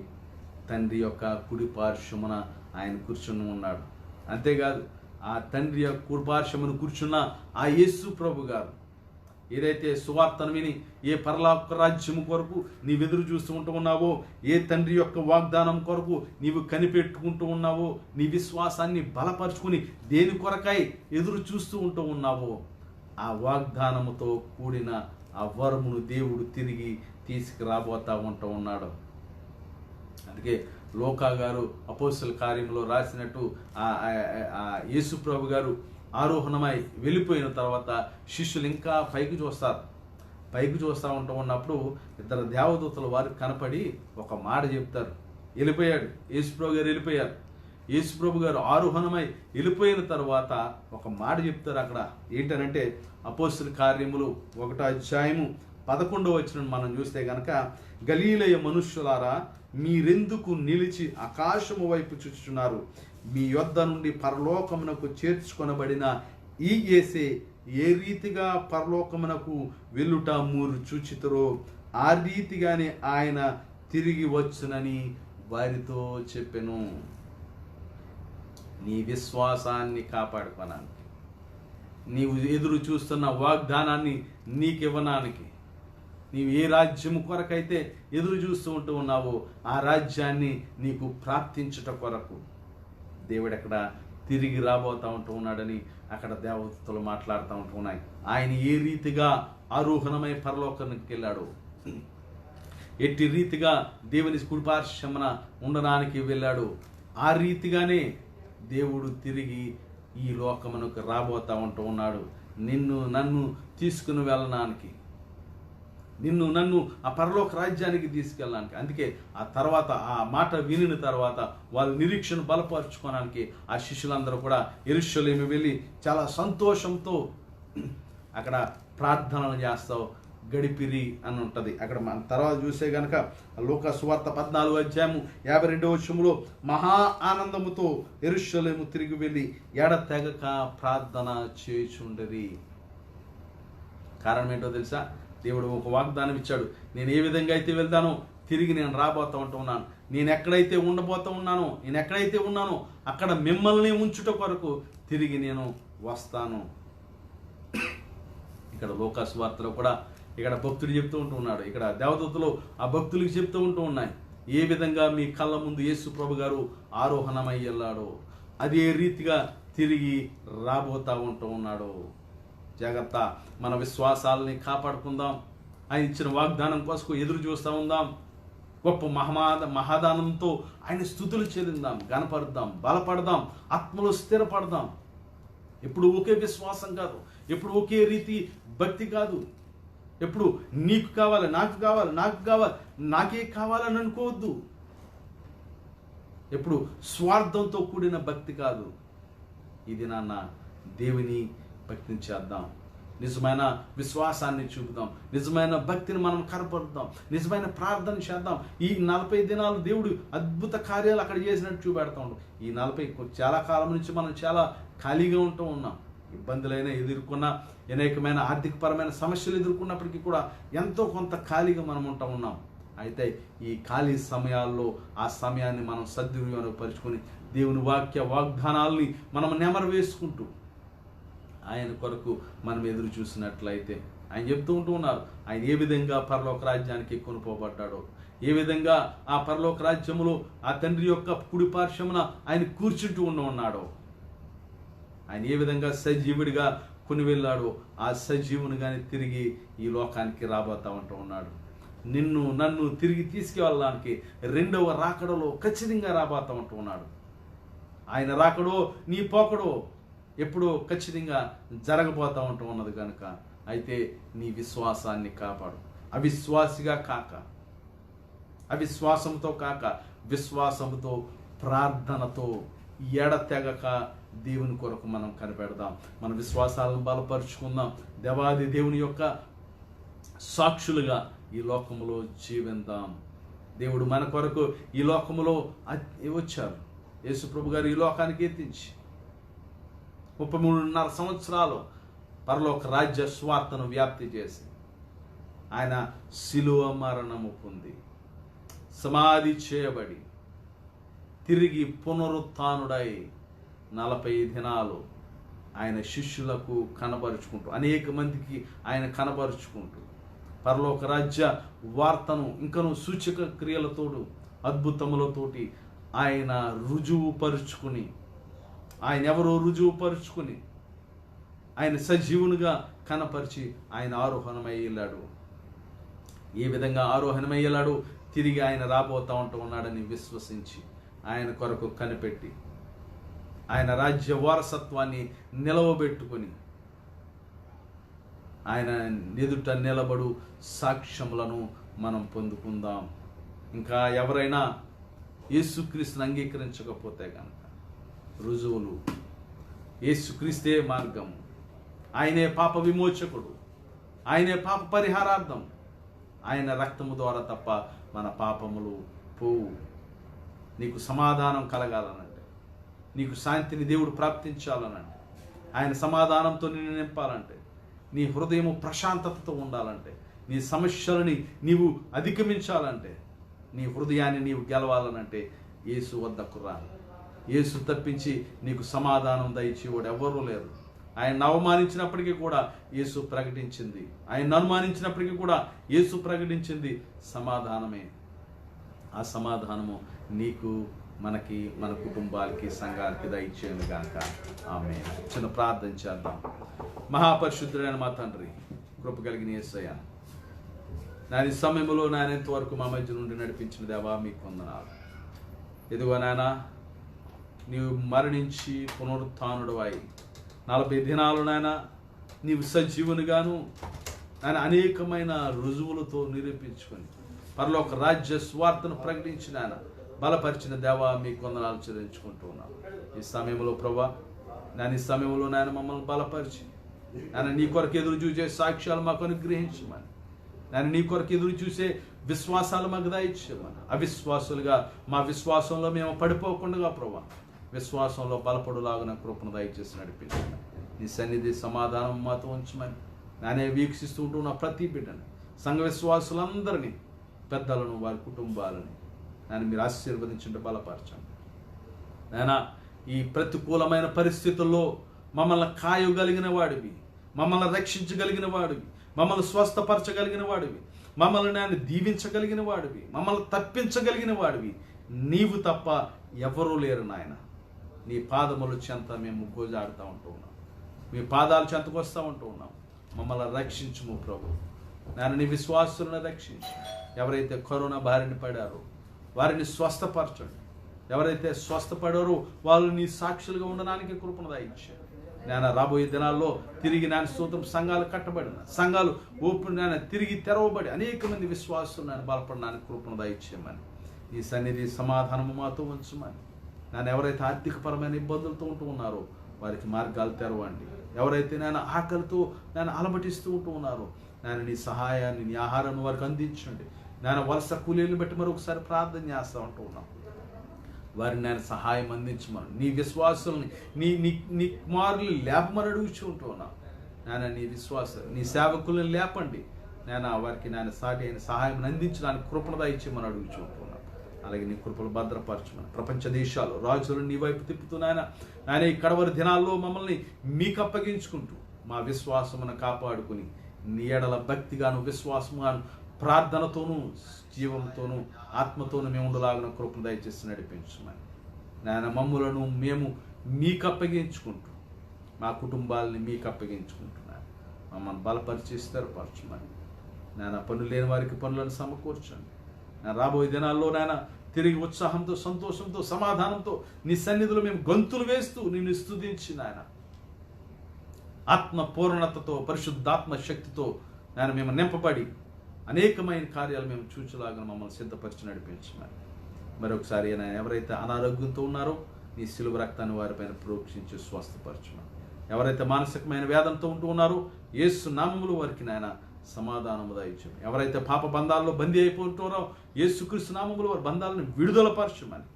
తండ్రి యొక్క కుడి పార్శ్వమున ఆయన కూర్చుని ఉన్నాడు. అంతేకాదు, ఆ తండ్రి యొక్క కుడి పార్శ్వమున కూర్చున్న ఆ యేసు ప్రభు గారు ఏదైతే సువార్తను విని ఏ పరలోక రాజ్యము కొరకు నీవు ఎదురు చూస్తూ ఉంటూ ఉన్నావో, ఏ తండ్రి యొక్క వాగ్దానం కొరకు నీవు కనిపెట్టుకుంటూ ఉన్నావో, నీ విశ్వాసాన్ని బలపరుచుకుని దేని కొరకై ఎదురు చూస్తూ ఉంటూ ఉన్నావో, ఆ వాగ్దానముతో కూడిన ఆ వరమును దేవుడు తిరిగి తీసుకురాబోతా ఉంటూ ఉన్నాడు. అందుకే లోకా గారు అపోస్తల కార్యంలో రాసినట్టు ఆ యేసు ప్రభు గారు ఆరోహణమై వెళ్ళిపోయిన తర్వాత శిష్యులు ఇంకా పైకి చూస్తూ ఉంటూ ఉన్నప్పుడు ఇద్దరు దేవదూతలు వారికి కనపడి ఒక మాట చెప్తారు. వెళ్ళిపోయాడు యేసుప్రభు గారు, వెళ్ళిపోయారు. యేసుప్రభు గారు ఆరోహణమై వెళ్ళిపోయిన తర్వాత ఒక మాట చెప్తారు. అక్కడ ఏంటనంటే అపోస్తల కార్యములు 1వ అధ్యాయము 11వ వచనం మనం చూస్తే గనక, గలీలయ మనుష్యులారా మీరెందుకు నిలిచి ఆకాశము వైపు చూచుచున్నారు? మీ యొద్ద నుండి పరలోకమునకు చేర్చుకొనబడిన ఈ యేసే ఏ రీతిగా పరలోకమునకు వెళ్ళుట మీరు చూచితురో ఆ రీతిగానే ఆయన తిరిగి వచ్చునని వారితో చెప్పెను. నీ విశ్వాసాన్ని కాపాడుకోవడానికి, నీవు ఎదురు చూస్తున్న వాగ్దానాన్ని నీకివ్వడానికి, నీవు ఏ రాజ్యము కొరకైతే ఎదురు చూస్తూ ఉంటూ ఉన్నావో ఆ రాజ్యాన్ని నీకు ప్రాప్తించుట కొరకు దేవుడు అక్కడ తిరిగి రాబోతూ ఉంటూ ఉన్నాడని అక్కడ దేవదూతలు మాట్లాడుతూ ఉంటూ ఉన్నాయి. ఆయన ఏ రీతిగా ఆరోహణమై పరలోకానికి వెళ్ళాడు, ఎట్టి రీతిగా దేవుని కుడిపార్శ్వమున ఉండడానికి వెళ్ళాడు, ఆ రీతిగానే దేవుడు తిరిగి ఈ లోకమునకు రాబోతూ ఉంటూ ఉన్నాడు. నిన్ను నన్ను తీసుకుని వెళ్ళడానికి, నిన్ను నన్ను ఆ పరలోక రాజ్యానికి తీసుకెళ్ళడానికి. అందుకే ఆ తర్వాత ఆ మాట వినిన తర్వాత వాళ్ళ నిరీక్షణ బలపరుచుకోవడానికి ఆ శిష్యులందరూ కూడా యెరూషలేము వెళ్ళి చాలా సంతోషంతో అక్కడ ప్రార్థనలు చేస్తావు గడిపిరి అని ఉంటుంది. అక్కడ మన తర్వాత చూసే గనక లూకా సువార్త 14:52 మహా ఆనందముతో యెరూషలేము తిరిగి వెళ్ళి ఎడతెగక ప్రార్థన చేయుచుండిరి. కారణం ఏంటో తెలుసా? దేవుడు ఒక వాగ్దానం ఇచ్చాడు. నేను ఏ విధంగా అయితే వెళ్తానో తిరిగి నేను రాబోతూ ఉంటున్నాను. నేను ఎక్కడైతే ఉండబోతూ ఉన్నానో, నేను ఎక్కడైతే ఉన్నానో అక్కడ మిమ్మల్ని ఉంచుట కొరకు తిరిగి నేను వస్తాను. ఇక్కడ లూకా సువార్తలో కూడా ఇక్కడ భక్తుడు చెప్తూ ఉంటున్నాడు. ఇక్కడ దేవదూతలు ఆ భక్తులకు చెప్తూ ఉంటూ ఉన్నాయి, ఏ విధంగా మీ కళ్ళ ముందు యేసు ప్రభు గారు ఆరోహణమై వెళ్ళాడో అదే రీతిగా తిరిగి రాబోతా ఉంటూ ఉన్నాడు. జాగ్రత్త, మన విశ్వాసాలని కాపాడుకుందాం. ఆయన ఇచ్చిన వాగ్దానం కోసం ఎదురు చూస్తూ ఉందాం. గొప్ప మహాదానంతో ఆయన స్తుతులు చెల్లిందాం, గణపడదాం, బలపడదాం, ఆత్మలో స్థిరపడదాం. ఎప్పుడు ఒకే విశ్వాసం కాదు, ఎప్పుడు ఒకే రీతి భక్తి కాదు. ఎప్పుడు నీకు కావాలి, నాకు కావాలి, నాకు కావాలి, నాకే కావాలని అనుకోవద్దు. ఎప్పుడు స్వార్థంతో కూడిన భక్తి కాదు. ఇది నాన్న దేవుని భక్తిని చేద్దాం, నిజమైన విశ్వాసాన్ని చూపుదాం, నిజమైన భక్తిని మనం కనపరుద్దాం, నిజమైన ప్రార్థన చేద్దాం. ఈ 40 దినాలు దేవుడు అద్భుత కార్యాలు అక్కడ చేసినట్టు చూపెడతా ఉంటాం. ఈ 40 చాలా కాలం నుంచి మనం చాలా ఖాళీగా ఉంటూ ఉన్నాం. ఇబ్బందులైనా ఎదుర్కొన్న, అనేకమైన ఆర్థికపరమైన సమస్యలు ఎదుర్కొన్నప్పటికీ కూడా ఎంతో కొంత ఖాళీగా మనం ఉంటూ ఉన్నాం. అయితే ఈ ఖాళీ సమయాల్లో ఆ సమయాన్ని మనం సద్వినియోగపరుచుకొని దేవుని వాగ్దానాల్ని మనం నెమరు వేసుకుంటూ ఆయన కొరకు మనం ఎదురు చూసినట్లయితే, ఆయన చెప్తూ ఉంటూ ఉన్నారు ఆయన ఏ విధంగా పరలోక రాజ్యానికి కొనుపోబడ్డాడో, ఏ విధంగా ఆ పరలోక రాజ్యములో ఆ తండ్రి యొక్క కుడి పార్శ్వమున ఆయన కూర్చుంటూ ఉన్నాడో, ఆయన ఏ విధంగా సజీవుడిగా కొని వెళ్ళాడో ఆ సజీవునిగానే తిరిగి ఈ లోకానికి రాబోతా ఉంటూ ఉన్నాడు. నిన్ను నన్ను తిరిగి తీసుకువెళ్ళడానికి రెండవ రాకడలో ఖచ్చితంగా రాబోతా ఉంటూ ఉన్నాడు. ఆయన రాకడో నీ పోకడో ఎప్పుడో ఖచ్చితంగా జరగబోతూ ఉంటూ ఉన్నది కనుక అయితే నీ విశ్వాసాన్ని కాపాడు. అవిశ్వాసిగా కాక, అవిశ్వాసంతో కాక విశ్వాసంతో, ప్రార్థనతో ఎడతెగక దేవుని కొరకు మనం కనిపెడదాం. మన విశ్వాసాలను బలపరుచుకుందాం. దేవాది దేవుని యొక్క సాక్షులుగా ఈ లోకములో జీవిద్దాం. దేవుడు మన కొరకు ఈ లోకములో వచ్చారు. యేసు ప్రభు గారు ఈ లోకానికి ఎత్తించి 33.5 సంవత్సరాలు పరలోక రాజ్య స్వార్థను వ్యాప్తి చేసి ఆయన శిలువ మరణము పొంది సమాధి చేయబడి తిరిగి పునరుత్థానుడై 40 దినాలు ఆయన శిష్యులకు కనబరుచుకుంటూ, అనేక మందికి ఆయన కనబరుచుకుంటూ పరలోక రాజ్య వార్తను ఇంకను సూచక క్రియలతోడు, అద్భుతములతోటి ఆయన రుజువుపరుచుకుని, ఆయన ఎవరో రుజువుపరుచుకుని ఆయన సజీవునిగా కనపరిచి ఆయన ఆరోహణమై వెళ్ళాడు. ఏ విధంగా ఆరోహణమై వెళ్ళాడు, తిరిగి ఆయన రాబోతా ఉంటూ ఉన్నాడని విశ్వసించి ఆయన కొరకు కనిపెట్టి ఆయన రాజ్య వారసత్వాన్ని నిలవబెట్టుకొని ఆయన ఎదుట నిలబడు సాక్ష్యములను మనం పొందుకుందాం. ఇంకా ఎవరైనా యేసుక్రీస్తుని అంగీకరించకపోతే కనుక రుజువులు, యేసుక్రీస్తే మార్గము, ఆయనే పాప విమోచకుడు, ఆయనే పాప పరిహారార్థం, ఆయన రక్తము ద్వారా తప్ప మన పాపములు పోవు. నీకు సమాధానం కలగాలనంటే, నీకు శాంతిని దేవుడు ప్రాప్తించాలనంటే, ఆయన సమాధానంతో నిన్ను నింపాలంటే, నీ హృదయము ప్రశాంతతతో ఉండాలంటే, నీ సమస్యలని నీవు అధిగమించాలంటే, నీ హృదయాన్ని నీవు గెలవాలనంటే యేసు వద్దకు రా. యేసు తప్పించి నీకు సమాధానం దయచేవాడు ఎవరూ లేరు. ఆయన అవమానించినప్పటికీ కూడా యేసు ప్రకటించింది, ఆయన అనుమానించినప్పటికీ కూడా యేసు ప్రకటించింది సమాధానమే. ఆ సమాధానము నీకు, మనకి, మన కుటుంబాలకి, సంఘాలకి దయచేయను గాక. ఆమేన్. చిన్న ప్రార్థన చేద్దాం. మహాపరిశుద్ధుడైన మా తండ్రి, కృప కలిగిన యేసయ్య, నాని సమయంలో నాయన ఇంతవరకు మా మధ్య నుండి నడిపించిన దేవా మీకు వందనాలు. ఎదుగో నాయన, నీవు మరణించి పునరుత్థానుడవై 40 దినాలు నాయన నీవు సజీవునిగాను ఆయన అనేకమైన రుజువులతో నిరూపించుకొని పరలోక రాజ్య స్వార్థను ప్రకటించిన ఆయన బలపరిచిన దేవా మీకు వందనాలు చెల్లించుకుంటూ ఉన్నాను. ఈ సమయంలో ప్రభా నేను ఈ సమయంలో నాయన మమ్మల్ని బలపరిచి నేను నీ కొరకు ఎదురు చూసే సాక్ష్యాలు మాకు అనుగ్రహించమని, నేను నీ కొరకు ఎదురు చూసే విశ్వాసాలు మాకు దయచేయమని, అవిశ్వాసులుగా మా విశ్వాసంలో మేము పడిపోకుండా ప్రభా విశ్వాసంలో బలపడులాగా కృపను దయచేసి నడిపించమని, నీ సన్నిధి సమాధానం మాతో ఉంచమని నేనే వీక్షిస్తూ ఉంటున్న ప్రతి బిడ్డని, సంఘ విశ్వాసులందరినీ, పెద్దలను, వారి కుటుంబాలని నేను మీరు ఆశీర్వదించుంటే బలపరచండి. నాయన ఈ ప్రతికూలమైన పరిస్థితుల్లో మమ్మల్ని కాయగలిగిన వాడివి, మమ్మల్ని రక్షించగలిగిన వాడివి, మమ్మల్ని స్వస్థపరచగలిగిన వాడివి, మమ్మల్ని నేను దీవించగలిగిన వాడివి, మమ్మల్ని తప్పించగలిగిన వాడివి నీవు తప్ప ఎవరూ లేరు నాయన. నీ పాదముల చెంత మేము గోజాడుతూ ఉంటూ ఉన్నాం, మీ పాదాల చెంతకు వస్తూ ఉంటూ ఉన్నాం. మమ్మల్ని రక్షించుము ప్రభు. నేను నీ విశ్వాసులను రక్షించు. ఎవరైతే కరోనా బారిన పడారో వారిని స్వస్థపరచండి. ఎవరైతే స్వస్థపడారో వాళ్ళు నీ సాక్షులుగా ఉండడానికి కృపను దయచేయండి. నేను రాబోయే దినాల్లో తిరిగి నేను స్తోత్రం సంఘాలు కట్టబడిన సంఘాలు ఓపెన్ నేను తిరిగి తెరవబడి అనేక మంది విశ్వాసులు నేను బలపడడానికి కృపను దయచేయమని, ఈ సన్నిధి సమాధానము మాతో ఉంచమని, నేను ఎవరైతే ఆర్థికపరమైన ఇబ్బందులతో ఉంటూ ఉన్నారో వారికి మార్గాలు తెరవండి. ఎవరైతే నేను ఆకలితో నేను అలమటిస్తూ ఉంటూ ఉన్నారో నేను నీ సహాయాన్ని, నీ ఆహారాన్ని వారికి అందించండి. నేను వలస కూలీలను బట్టి మరొకసారి ప్రార్థన చేస్తూ ఉంటూ ఉన్నాం. వారిని నేను సహాయం అందించమని, నీ విశ్వాసుల్ని నీ నీ నీ కుమారులు లేపమని అడుగుచూ ఉంటూ ఉన్నాను. నేను నీ విశ్వాసం నీ సేవకులను లేపండి. నేను వారికి నేను సాటి అయిన సహాయం అందించడానికి కృపను దయచేయమని అడుగుచూ ఉంటున్నాను. అలాగే నీ కృపలు భద్రపరచమని, ప్రపంచ దేశాలు రాజులను నీ వైపు తిప్పుతున్నాయన ఆయన ఈ కడవరి దినాల్లో మమ్మల్ని మీకు అప్పగించుకుంటూ మా విశ్వాసమును కాపాడుకుని నీ ఎడల భక్తిగాను విశ్వాసముగాను ప్రార్థనతోనూ జీవంతోనూ ఆత్మతోనూ మేము ఉండలాగిన కృపను దయచేసి నడిపించమని, నాయన మమ్ములను మేము మీకు అప్పగించుకుంటూ మా కుటుంబాలని మీకు అప్పగించుకుంటున్నాను. మమ్మల్ని బలపరిచి స్థిరపరచమని, నాయన పనులు లేని వారికి పనులను సమకూర్చండి. నేను రాబోయే దినాల్లో నాయన తిరిగి ఉత్సాహంతో, సంతోషంతో, సమాధానంతో నీ సన్నిధిలో మేము గొంతులు వేస్తూ నిన్ను స్తుతించి నాయన ఆత్మ పూర్ణతతో, పరిశుద్ధాత్మ శక్తితో నేను మేము నింపబడి అనేకమైన కార్యాలు మేము చూచేలాగా మమ్మల్ని సిద్ధపరిచి నడిపించమని, మరొకసారి ఆయన ఎవరైతే అనారోగ్యంతో ఉన్నారో నీ శిలువ రక్తాన్ని వారిపైన ప్రోక్షించి స్వస్థపరచమని, ఎవరైతే మానసికమైన వేదనతో ఉంటూ ఉన్నారో యేసు నామములో వారికి నాయన సమాధానము దయచేయమని, ఎవరైతే పాప బంధాల్లో బందీ అయిపోతున్నారో యేసుక్రీస్తు నామములో వారి బంధాలను విడుదలపరచమని,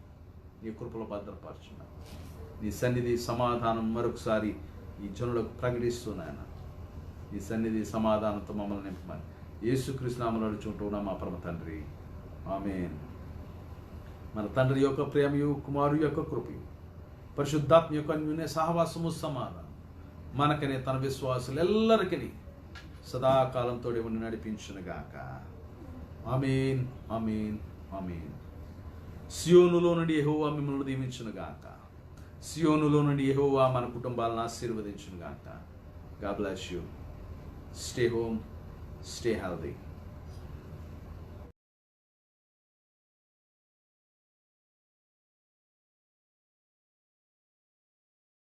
నీ కృపలో భద్రపరచమని, నీ సన్నిధి సమాధానం మరొకసారి ఈ జనులకు ప్రకటిస్తూ నాయన నీ సన్నిధి సమాధానంతో మమ్మల్ని నింపమని యేసుక్రీస్తు నామములో అడుగుచుంటున్నాం మా పరమ తండ్రి, ఆమేన్. మన తండ్రి యొక్క ప్రేమయు, కుమారు యొక్క కృపయు, పరిశుద్ధాత్మ యొక్క అన్యోన్య సహవాసము, సమాధానం మనకనే తన విశ్వాసులెల్లరికీ సదాకాలంతో ఉండి నడిపించునుగాక. ఆమేన్, ఆమేన్, ఆమేన్. సియోనులో నుండి యెహోవా మిమ్మల్ని దీవించునుగాక. సియోనులో నుండి యెహోవా మన కుటుంబాలను ఆశీర్వదించునుగాక. God bless you. Stay home, stay healthy.